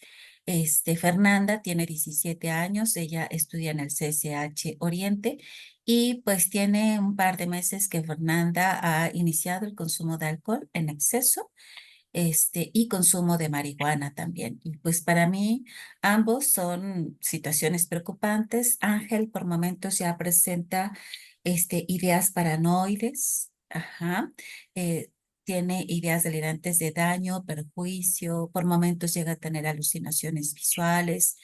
Fernanda tiene 17 años, ella estudia en el CCH Oriente y pues tiene un par de meses que Fernanda ha iniciado el consumo de alcohol en exceso, y consumo de marihuana también. Y pues para mí ambos son situaciones preocupantes. Ángel por momentos ya presenta ideas paranoides, ajá, eh, tiene ideas delirantes de daño, perjuicio, por momentos llega a tener alucinaciones visuales.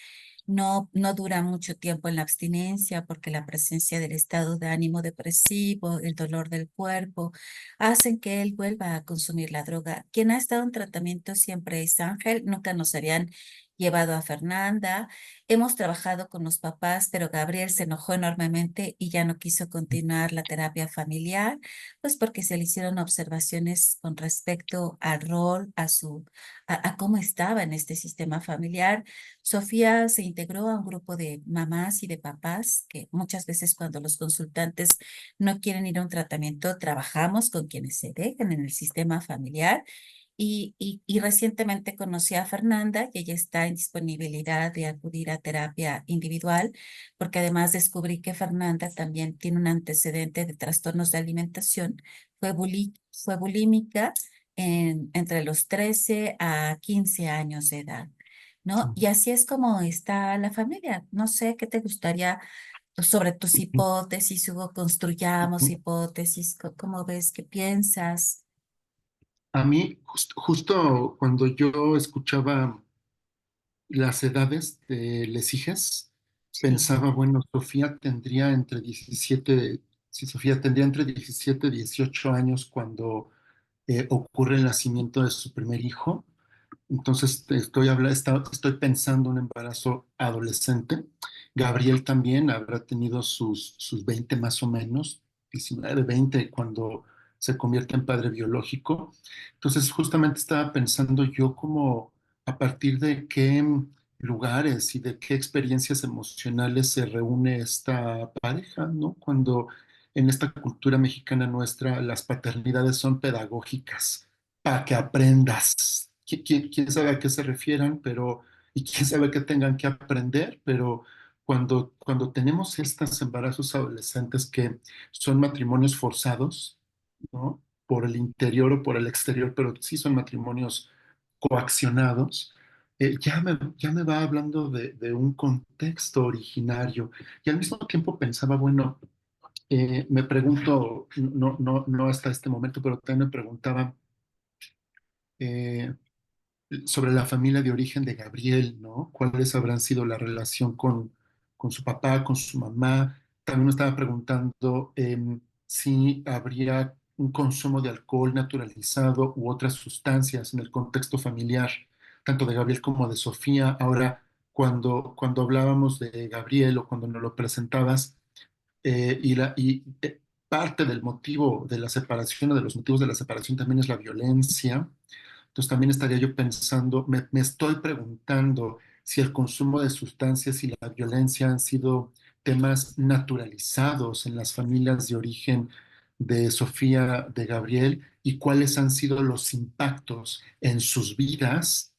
no dura mucho tiempo en la abstinencia porque la presencia del estado de ánimo depresivo, el dolor del cuerpo, hacen que él vuelva a consumir la droga. Quien ha estado en tratamiento siempre es Ángel, nunca nos habían llevado a Fernanda. Hemos trabajado con los papás, pero Gabriel se enojó enormemente y ya no quiso continuar la terapia familiar, pues porque se le hicieron observaciones con respecto al rol, a cómo estaba en este sistema familiar. Sofía se integró a un grupo de mamás y de papás que muchas veces cuando los consultantes no quieren ir a un tratamiento, trabajamos con quienes se dejan en el sistema familiar. Y recientemente conocí a Fernanda y ella está en disponibilidad de acudir a terapia individual, porque además descubrí que Fernanda también tiene un antecedente de trastornos de alimentación. Fue bulímica entre los 13 a 15 años de edad, ¿no? Y así es como está la familia. No sé qué te gustaría sobre tus hipótesis, Hugo, construyamos hipótesis. ¿Cómo ves? ¿Qué piensas? A mí, justo cuando yo escuchaba las edades de les Sí. pensaba, bueno, Sofía tendría entre 17, si Sofía tendría entre 17 y 18 años cuando ocurre el nacimiento de su primer hijo. Entonces estoy pensando un embarazo adolescente. Gabriel también habrá tenido sus 20 más o menos, 19, 20 cuando se convierte en padre biológico. Entonces justamente estaba pensando yo como a partir de qué lugares y de qué experiencias emocionales se reúne esta pareja, ¿no? Cuando en esta cultura mexicana nuestra las paternidades son pedagógicas para que aprendas. Quién sabe a qué se refieran, pero, y quién sabe qué tengan que aprender, pero cuando tenemos estos embarazos adolescentes que son matrimonios forzados, ¿no? Por el interior o por el exterior, pero sí son matrimonios coaccionados, ya me va hablando de un contexto originario. Y al mismo tiempo pensaba, bueno, me pregunto, no hasta este momento, pero también me preguntaba, eh, sobre la familia de origen de Gabriel, ¿no? ¿Cuáles habrán sido la relación con su papá, con su mamá? También me estaba preguntando si habría un consumo de alcohol naturalizado u otras sustancias en el contexto familiar, tanto de Gabriel como de Sofía. Ahora, cuando hablábamos de Gabriel o cuando nos lo presentabas, parte del motivo de la separación o de los motivos de la separación también es la violencia. Entonces también estaría yo pensando, me estoy preguntando si el consumo de sustancias y la violencia han sido temas naturalizados en las familias de origen de Sofía, de Gabriel, y cuáles han sido los impactos en sus vidas,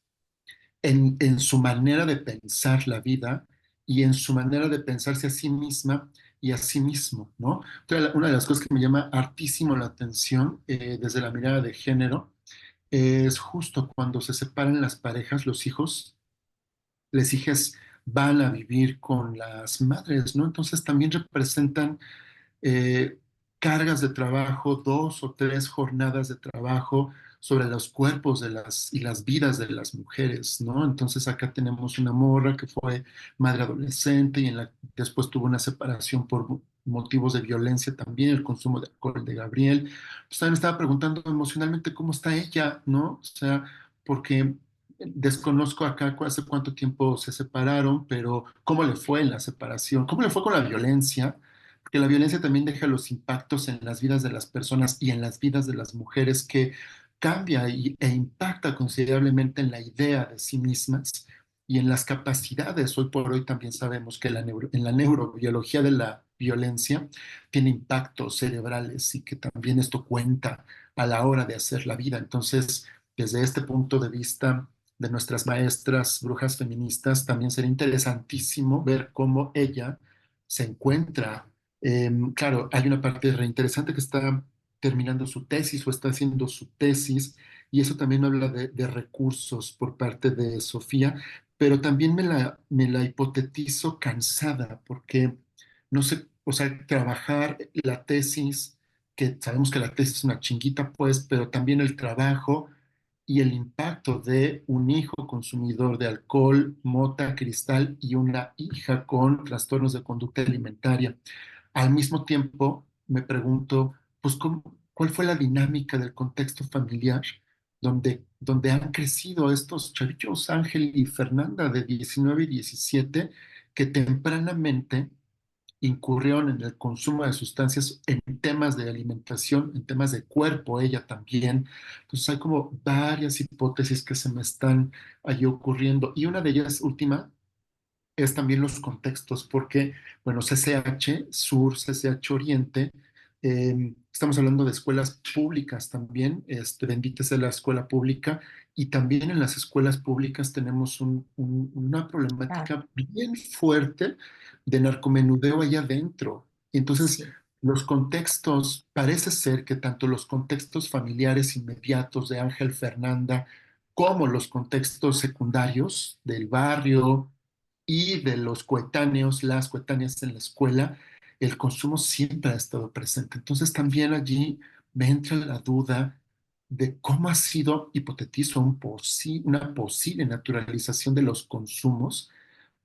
en su manera de pensar la vida y en su manera de pensarse a sí misma y a sí mismo, ¿no? Entonces, una de las cosas que me llama hartísimo la atención desde la mirada de género es justo cuando se separan las parejas, los hijos, las hijas van a vivir con las madres, ¿no? Entonces también representan eh, cargas de trabajo, 2 o 3 jornadas de trabajo sobre los cuerpos de y las vidas de las mujeres, ¿no? Entonces acá tenemos una morra que fue madre adolescente y después tuvo una separación por motivos de violencia también, el consumo de alcohol de Gabriel. Pues también estaba preguntando emocionalmente cómo está ella, ¿no? O sea, porque desconozco acá hace cuánto tiempo se separaron, pero cómo le fue en la separación, cómo le fue con la violencia, porque la violencia también deja los impactos en las vidas de las personas y en las vidas de las mujeres que cambia e impacta considerablemente en la idea de sí mismas y en las capacidades. Hoy por hoy también sabemos que en la neurobiología de la violencia tiene impactos cerebrales y que también esto cuenta a la hora de hacer la vida. Entonces, desde este punto de vista de nuestras maestras brujas feministas, también sería interesantísimo ver cómo ella se encuentra. Claro, hay una parte reinteresante que está terminando su tesis o está haciendo su tesis, y eso también me habla de recursos por parte de Sofía, pero también me la hipotetizo cansada, porque no sé, o sea, trabajar la tesis, que sabemos que la tesis es una chinguita, pues, pero también el trabajo. y el impacto de un hijo consumidor de alcohol, mota, cristal y una hija con trastornos de conducta alimentaria. Al mismo tiempo, me pregunto, pues, ¿cuál fue la dinámica del contexto familiar donde han crecido estos chavitos, Ángel y Fernanda, de 19 y 17, que tempranamente incurrieron en el consumo de sustancias en temas de alimentación, en temas de cuerpo, ella también? Entonces hay como varias hipótesis que se me están ahí ocurriendo. Y una de ellas, última, es también los contextos, porque, bueno, CCH Sur, CCH Oriente, estamos hablando de escuelas públicas también, bendita sea la escuela pública, y también en las escuelas públicas tenemos una Claro, problemática bien fuerte de narcomenudeo allá adentro. Y entonces, sí. los contextos, parece ser que tanto los contextos familiares inmediatos de Ángel Fernanda, como los contextos secundarios del barrio, y de los coetáneos, las coetáneas en la escuela, el consumo siempre ha estado presente. Entonces también allí me entra la duda de cómo ha sido, hipotetizo, una posible naturalización de los consumos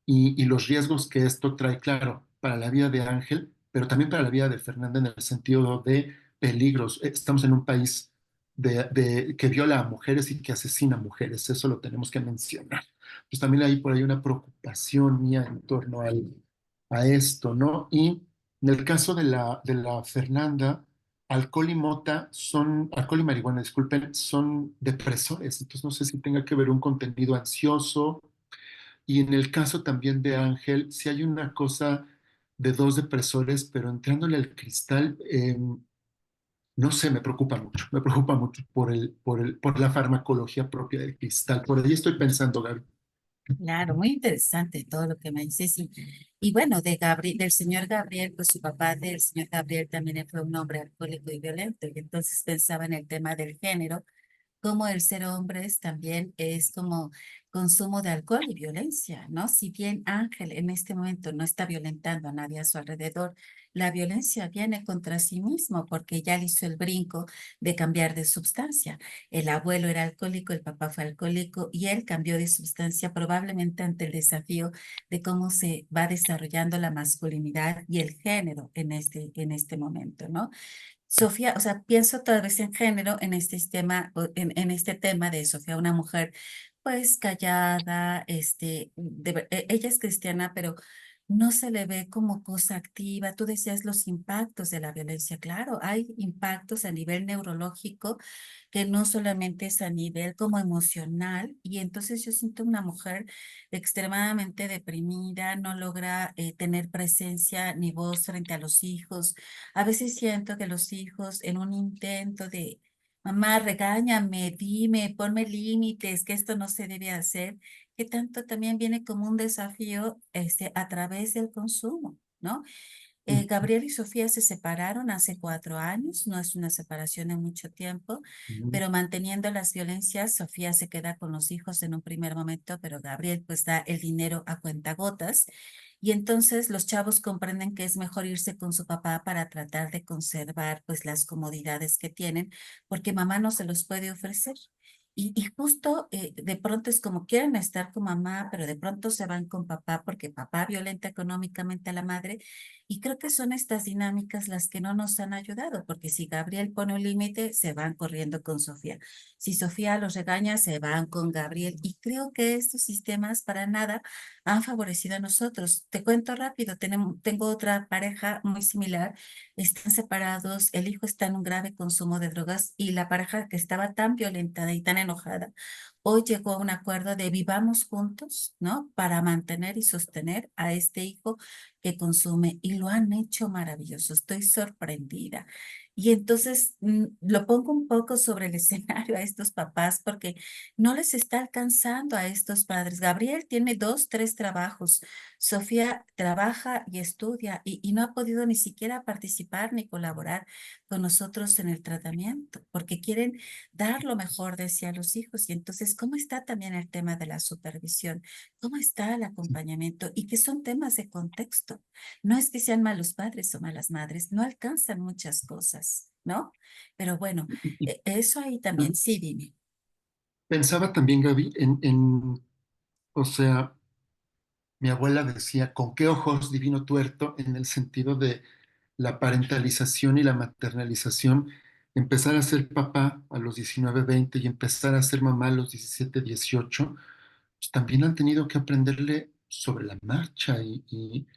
y los riesgos que esto trae, claro, para la vida de Ángel, pero también para la vida de Fernanda en el sentido de peligros. Estamos en un país que viola a mujeres y que asesina a mujeres, eso lo tenemos que mencionar. Pues también hay por ahí una preocupación mía en torno a esto, ¿no? Y en el caso de la Fernanda, alcohol y marihuana, disculpen, son depresores, entonces no sé si tenga que ver un contenido ansioso, y en el caso también de Ángel, si hay una cosa de dos depresores, pero entrándole al cristal, no sé, me preocupa mucho por la farmacología propia del cristal. Por ahí estoy pensando, Gaby. Claro, muy interesante todo lo que me dices. Y bueno, de Gabriel, del señor Gabriel, pues su papá del señor Gabriel también fue un hombre alcohólico y violento. Y entonces pensaba en el tema del género, como el ser hombres también es como consumo de alcohol y violencia, ¿no? Si bien Ángel en este momento no está violentando a nadie a su alrededor, la violencia viene contra sí mismo porque ya le hizo el brinco de cambiar de sustancia. El abuelo era alcohólico, el papá fue alcohólico y él cambió de sustancia probablemente ante el desafío de cómo se va desarrollando la masculinidad y el género en este momento, ¿no? Sofía, o sea, pienso tal vez en género en este tema, en este tema de Sofía, una mujer pues callada, ella es cristiana, pero no se le ve como cosa activa. Tú decías los impactos de la violencia. Claro, hay impactos a nivel neurológico que no solamente es a nivel como emocional, y entonces yo siento una mujer extremadamente deprimida, no logra tener presencia ni voz frente a los hijos. A veces siento que los hijos en un intento de, mamá, regáñame, dime, ponme límites, que esto no se debe hacer, que tanto también viene como un desafío a través del consumo, ¿no? Gabriel y Sofía se separaron hace 4 años, no es una separación de mucho tiempo, Ujú. pero manteniendo las violencias, Sofía se queda con los hijos en un primer momento, pero Gabriel pues da el dinero a cuentagotas. Y entonces los chavos comprenden que es mejor irse con su papá para tratar de conservar pues las comodidades que tienen, porque mamá no se los puede ofrecer. Y justo de pronto es como quieren estar con mamá, pero de pronto se van con papá porque papá violenta económicamente a la madre. Y creo que son estas dinámicas las que no nos han ayudado, porque si Gabriel pone un límite, se van corriendo con Sofía. Si Sofía los regaña, se van con Gabriel. Y creo que estos sistemas para nada han favorecido a nosotros. Te cuento rápido, tengo otra pareja muy similar, están separados, el hijo está en un grave consumo de drogas y la pareja que estaba tan violentada y tan enojada, hoy llegó a un acuerdo de vivamos juntos, ¿no? Para mantener y sostener a este hijo que consume y lo han hecho maravilloso. Estoy sorprendida. Y entonces lo pongo un poco sobre el escenario a estos papás porque no les está alcanzando a estos padres. Gabriel tiene 2, 3 trabajos. Sofía trabaja y estudia y no ha podido ni siquiera participar ni colaborar con nosotros en el tratamiento porque quieren dar lo mejor de sí a los hijos. Y entonces, ¿cómo está también el tema de la supervisión? ¿Cómo está el acompañamiento? Y que son temas de contexto. No es que sean malos padres o malas madres, no alcanzan muchas cosas, ¿no? Pero bueno, eso ahí también, sí, dime. Pensaba también, Gaby, o sea, mi abuela decía, ¿con qué ojos divino tuerto? En el sentido de la parentalización y la maternalización, empezar a ser papá a los 19, 20 y empezar a ser mamá a los 17, 18, pues también han tenido que aprenderle sobre la marcha y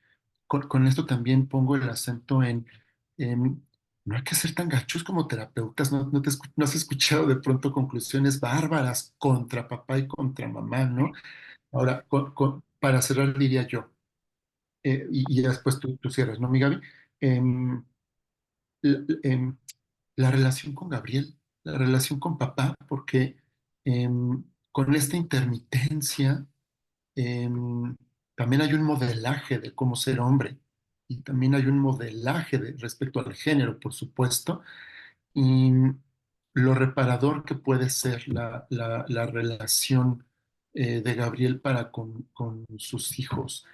con esto también pongo el acento en no hay que ser tan gachos como terapeutas, no has escuchado de pronto conclusiones bárbaras contra papá y contra mamá, ¿no? Ahora, para cerrar diría yo, y ya después tú cierras, ¿no, mi Gaby? Em, la, em, la relación con Gabriel, la relación con papá, porque con esta intermitencia también hay un modelaje de cómo ser hombre y también hay un modelaje respecto al género, por supuesto, y lo reparador que puede ser la relación de Gabriel para con sus hijos.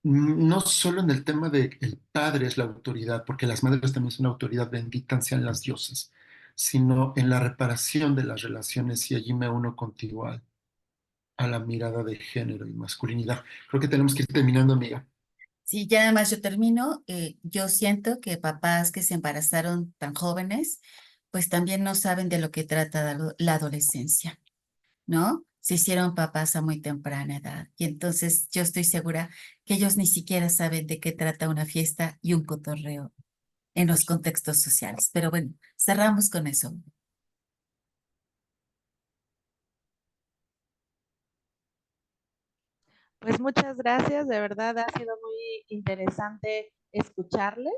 No solo en el tema de que el padre es la autoridad, porque las madres también son autoridad, benditas sean las diosas, sino en la reparación de las relaciones, y allí me uno contigo a la mirada de género y masculinidad. Creo que tenemos que ir terminando, amiga. Sí, ya nada más yo termino. Yo siento que papás que se embarazaron tan jóvenes, pues también no saben de lo que trata la adolescencia, ¿no? Se hicieron papás a muy temprana edad. Y entonces yo estoy segura que ellos ni siquiera saben de qué trata una fiesta y un cotorreo en los contextos sociales. Pero bueno, cerramos con eso. Pues muchas gracias, de verdad ha sido muy interesante escucharles.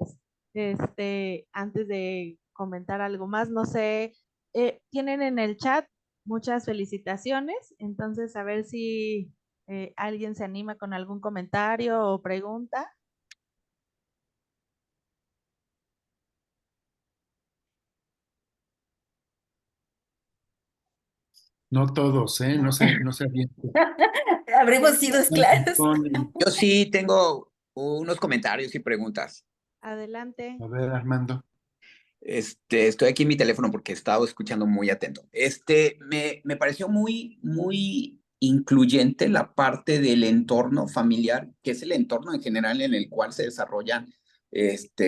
Antes de comentar algo más, no sé, tienen en el chat muchas felicitaciones, entonces a ver si alguien se anima con algún comentario o pregunta. No todos, ¿eh? No se avienten. Habremos sido claros. Yo sí tengo unos comentarios y preguntas. Adelante. A ver, Armando. Estoy aquí en mi teléfono porque he estado escuchando muy atento. Me pareció muy incluyente la parte del entorno familiar, que es el entorno en general en el cual se desarrollan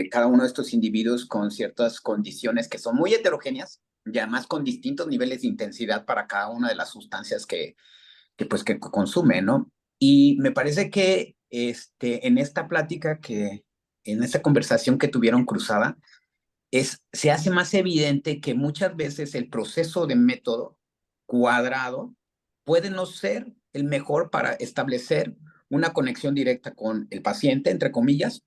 cada uno de estos individuos con ciertas condiciones que son muy heterogéneas y además con distintos niveles de intensidad para cada una de las sustancias que consume, ¿no? Y me parece que en esta plática en esta conversación que tuvieron cruzada, se hace más evidente que muchas veces el proceso de método cuadrado puede no ser el mejor para establecer una conexión directa con el paciente, entre comillas,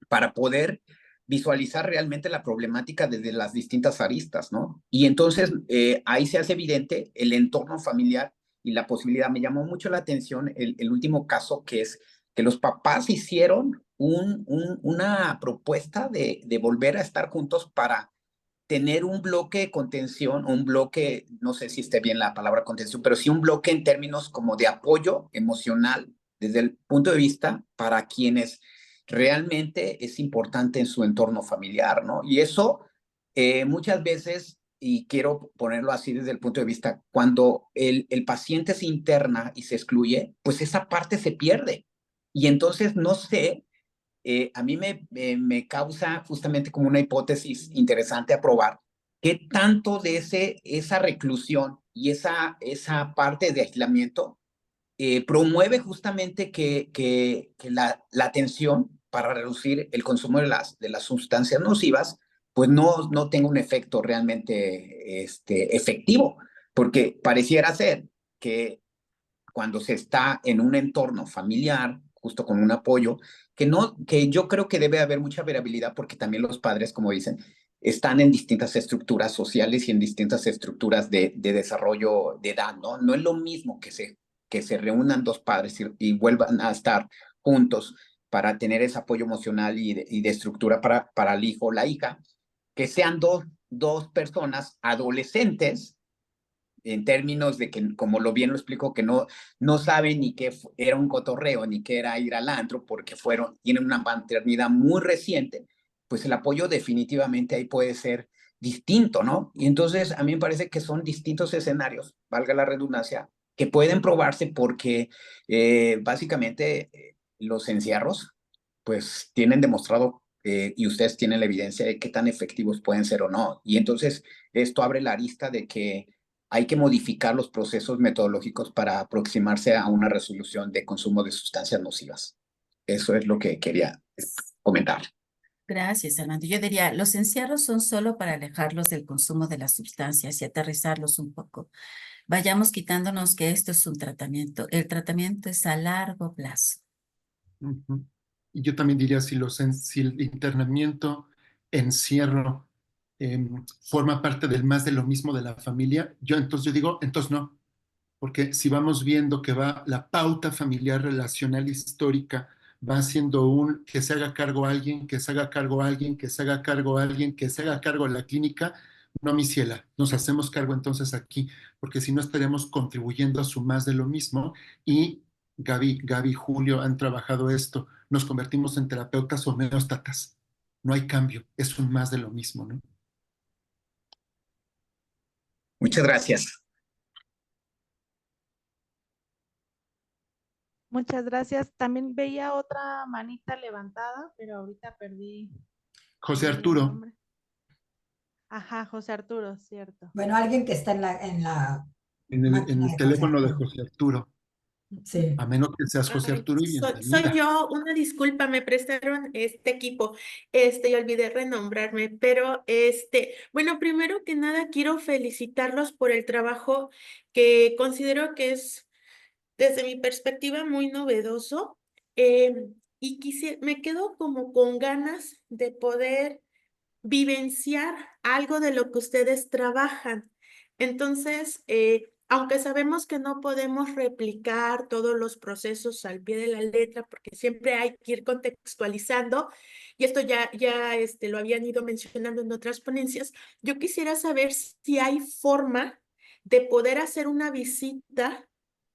para poder visualizar realmente la problemática desde las distintas aristas, ¿no? Y entonces ahí se hace evidente el entorno familiar y la posibilidad. Me llamó mucho la atención el último caso, que es que los papás hicieron una propuesta de volver a estar juntos para tener un bloque de contención, un bloque, no sé si esté bien la palabra contención, pero sí un bloque en términos como de apoyo emocional desde el punto de vista para quienes realmente es importante en su entorno familiar, ¿no? Y eso muchas veces, y quiero ponerlo así desde el punto de vista, cuando el paciente se interna y se excluye, pues esa parte se pierde. Y entonces no sé, a mí me causa justamente como una hipótesis interesante a probar qué tanto de esa reclusión y esa parte de aislamiento promueve justamente que la atención para reducir el consumo de las sustancias nocivas, pues no tenga un efecto realmente efectivo, porque pareciera ser que cuando se está en un entorno familiar, justo con un apoyo, que yo creo que debe haber mucha variabilidad porque también los padres, como dicen, están en distintas estructuras sociales y en distintas estructuras de desarrollo de edad, ¿no? No es lo mismo que se reúnan dos padres y vuelvan a estar juntos para tener ese apoyo emocional y de estructura para el hijo o la hija, que sean dos personas adolescentes en términos de que, como bien lo explico, que no saben ni qué era un cotorreo, ni qué era ir al antro, porque tienen una maternidad muy reciente, pues el apoyo definitivamente ahí puede ser distinto, ¿no? Y entonces a mí me parece que son distintos escenarios, valga la redundancia, que pueden probarse porque básicamente los encierros, pues tienen demostrado y ustedes tienen la evidencia de qué tan efectivos pueden ser o no. Y entonces esto abre la arista de que hay que modificar los procesos metodológicos para aproximarse a una resolución de consumo de sustancias nocivas. Eso es lo que quería comentar. Gracias, Armando. Yo diría, los encierros son solo para alejarlos del consumo de las sustancias y aterrizarlos un poco. Vayamos quitándonos que esto es un tratamiento. El tratamiento es a largo plazo. Ujú. Y yo también diría, si el internamiento, encierro, forma parte del más de lo mismo de la familia, yo digo, entonces no, porque si vamos viendo que va la pauta familiar relacional histórica, va haciendo que se haga cargo alguien, que se haga cargo alguien, que se haga cargo alguien, que se haga cargo la clínica, no, mi ciela, nos hacemos cargo entonces aquí, porque si no estaremos contribuyendo a su más de lo mismo y Gaby, Julio han trabajado esto, nos convertimos en terapeutas homeóstatas, no hay cambio, es un más de lo mismo, ¿no? Muchas gracias. Muchas gracias. También veía otra manita levantada, pero ahorita José perdí el Arturo, nombre. Ajá, José Arturo, cierto. Bueno, alguien que está en la en máquina el de José teléfono de Arturo. José Arturo, Sí. a menos que seas José Ay, Arturo y soy bienvenida. yo, una disculpa, me prestaron este equipo, y olvidé renombrarme, pero bueno, primero que nada quiero felicitarlos por el trabajo que considero que es, desde mi perspectiva, muy novedoso, y me quedo como con ganas de poder vivenciar algo de lo que ustedes trabajan. Entonces, aunque sabemos que no podemos replicar todos los procesos al pie de la letra, porque siempre hay que ir contextualizando, y esto ya lo habían ido mencionando en otras ponencias, yo quisiera saber si hay forma de poder hacer una visita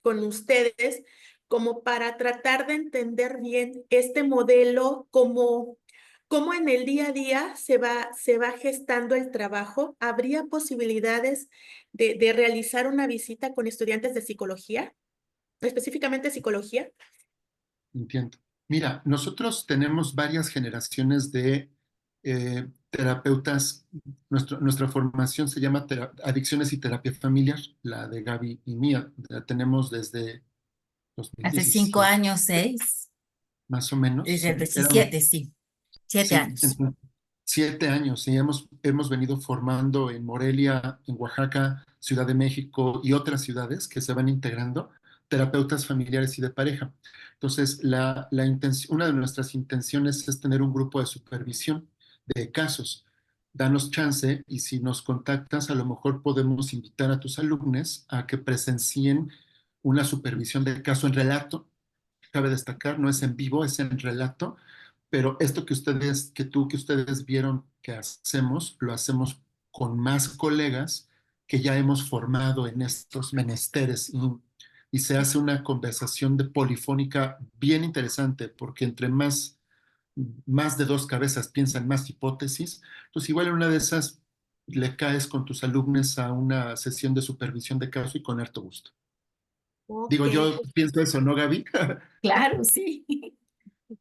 con ustedes como para tratar de entender bien este modelo, como cómo en el día a día se va gestando el trabajo. ¿Habría posibilidades de realizar una visita con estudiantes de psicología, específicamente psicología? Entiendo. Mira, nosotros tenemos varias generaciones de terapeutas. Nuestra formación se llama Adicciones y Terapia Familiar, la de Gaby y mía. La tenemos desde Hace 5 2017, años, 6, más o menos. desde el Sí, éramos, 17, sí, 7 sí, años. entonces, 7 años. Y hemos venido formando en Morelia, en Oaxaca, Ciudad de México y otras ciudades que se van integrando terapeutas familiares y de pareja. Entonces, una de nuestras intenciones es tener un grupo de supervisión de casos. Danos chance y si nos contactas, a lo mejor podemos invitar a tus alumnos a que presencien una supervisión de caso en relato. Cabe destacar, no es en vivo, es en relato, pero esto que ustedes vieron que hacemos, lo hacemos con más colegas que ya hemos formado en estos menesteres y se hace una conversación de polifónica bien interesante, porque entre más de dos cabezas piensan más hipótesis, pues igual en una de esas le caes con tus alumnos a una sesión de supervisión de caso y con harto gusto. Ok, Digo, yo pienso eso, ¿no, Gaby? Claro, sí.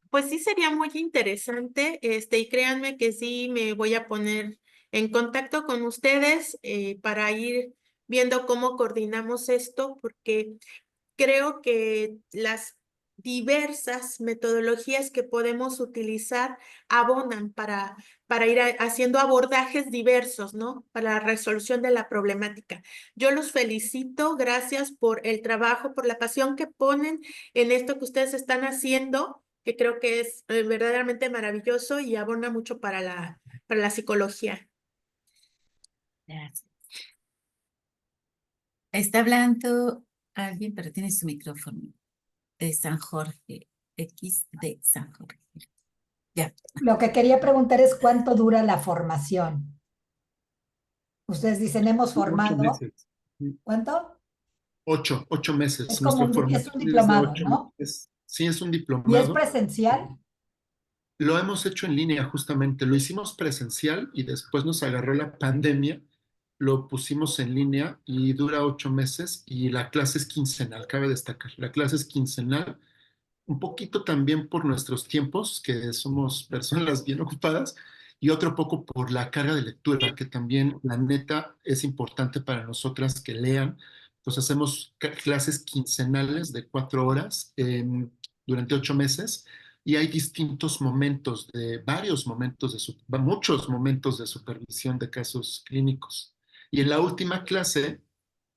pues sí sería muy interesante, y créanme que sí me voy a poner en contacto con ustedes para ir viendo cómo coordinamos esto, porque creo que las diversas metodologías que podemos utilizar abonan para ir haciendo abordajes diversos, ¿no? Para la resolución de la problemática. Yo los felicito, gracias por el trabajo, por la pasión que ponen en esto que ustedes están haciendo, que creo que es verdaderamente maravilloso y abona mucho para la psicología. Gracias. Está hablando alguien, pero tiene su micrófono. De San Jorge, X de San Jorge. Ya. Lo que quería preguntar es cuánto dura la formación. Ustedes dicen, hemos 8 formado. meses. ¿Cuánto? 8 meses. Es como Nuestra es un formación es de diplomado, 8 ¿no? meses. Sí, es un ¿Y es diplomado. presencial? Lo hemos hecho en línea justamente, lo hicimos presencial y después nos agarró la pandemia, lo pusimos en línea y dura 8 meses y la clase es quincenal, cabe destacar, la clase es quincenal, un poquito también por nuestros tiempos, que somos personas bien ocupadas, y otro poco por la carga de lectura, que también la neta es importante para nosotras que lean. Entonces hacemos clases quincenales de 4 horas durante 8 meses y hay distintos momentos, varios momentos muchos momentos de supervisión de casos clínicos. Y en la última clase,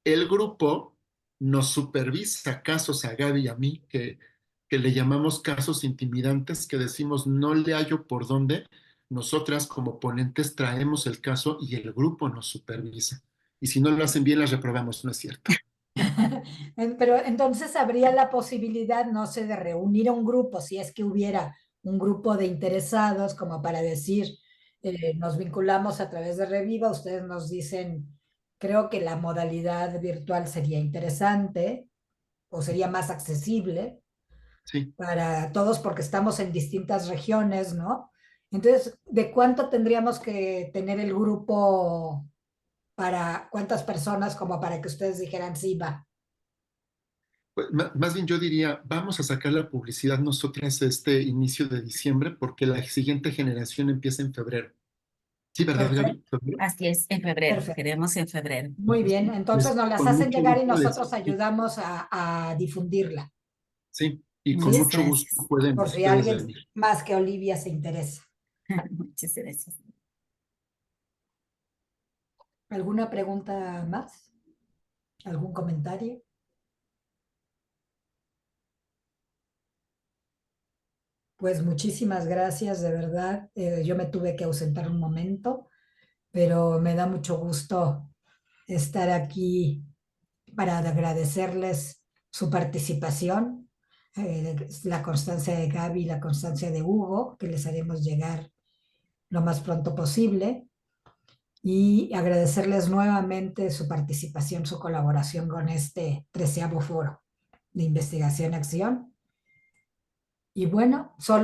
el grupo nos supervisa casos a Gaby y a mí, que le llamamos casos intimidantes, que decimos no le hallo por dónde, nosotras como ponentes traemos el caso y el grupo nos supervisa. Y si no lo hacen bien, las reprobamos, no es cierto. Pero entonces habría la posibilidad, no sé, de reunir a un grupo, si es que hubiera un grupo de interesados, como para decir, nos vinculamos a través de Reviva, ustedes nos dicen, creo que la modalidad virtual sería interesante o sería más accesible Sí. para todos porque estamos en distintas regiones, ¿no? Entonces, ¿de cuánto tendríamos que tener el grupo para cuántas personas como para que ustedes dijeran sí va? Pues, más bien yo diría, vamos a sacar la publicidad nosotras este inicio de diciembre porque la siguiente generación empieza en febrero. Sí, ¿verdad, Perfecto, Gaby? ¿Febrero? Así es, en febrero, perfecto. queremos en febrero. Muy bien, entonces nos las Con hacen mucho llegar y gusto nosotros ayudamos a difundirla, sí, y con Muchas ¿sí? mucho gusto gracias. pueden Por si ustedes alguien venir. más que Olivia se interesa. Muchas gracias. ¿Alguna pregunta más? ¿Algún comentario? Pues muchísimas gracias, de verdad. Yo me tuve que ausentar un momento, pero me da mucho gusto estar aquí para agradecerles su participación, la constancia de Gaby, la constancia de Hugo, que les haremos llegar lo más pronto posible, y agradecerles nuevamente su participación, su colaboración con este 13º foro de investigación-acción. Y bueno, solo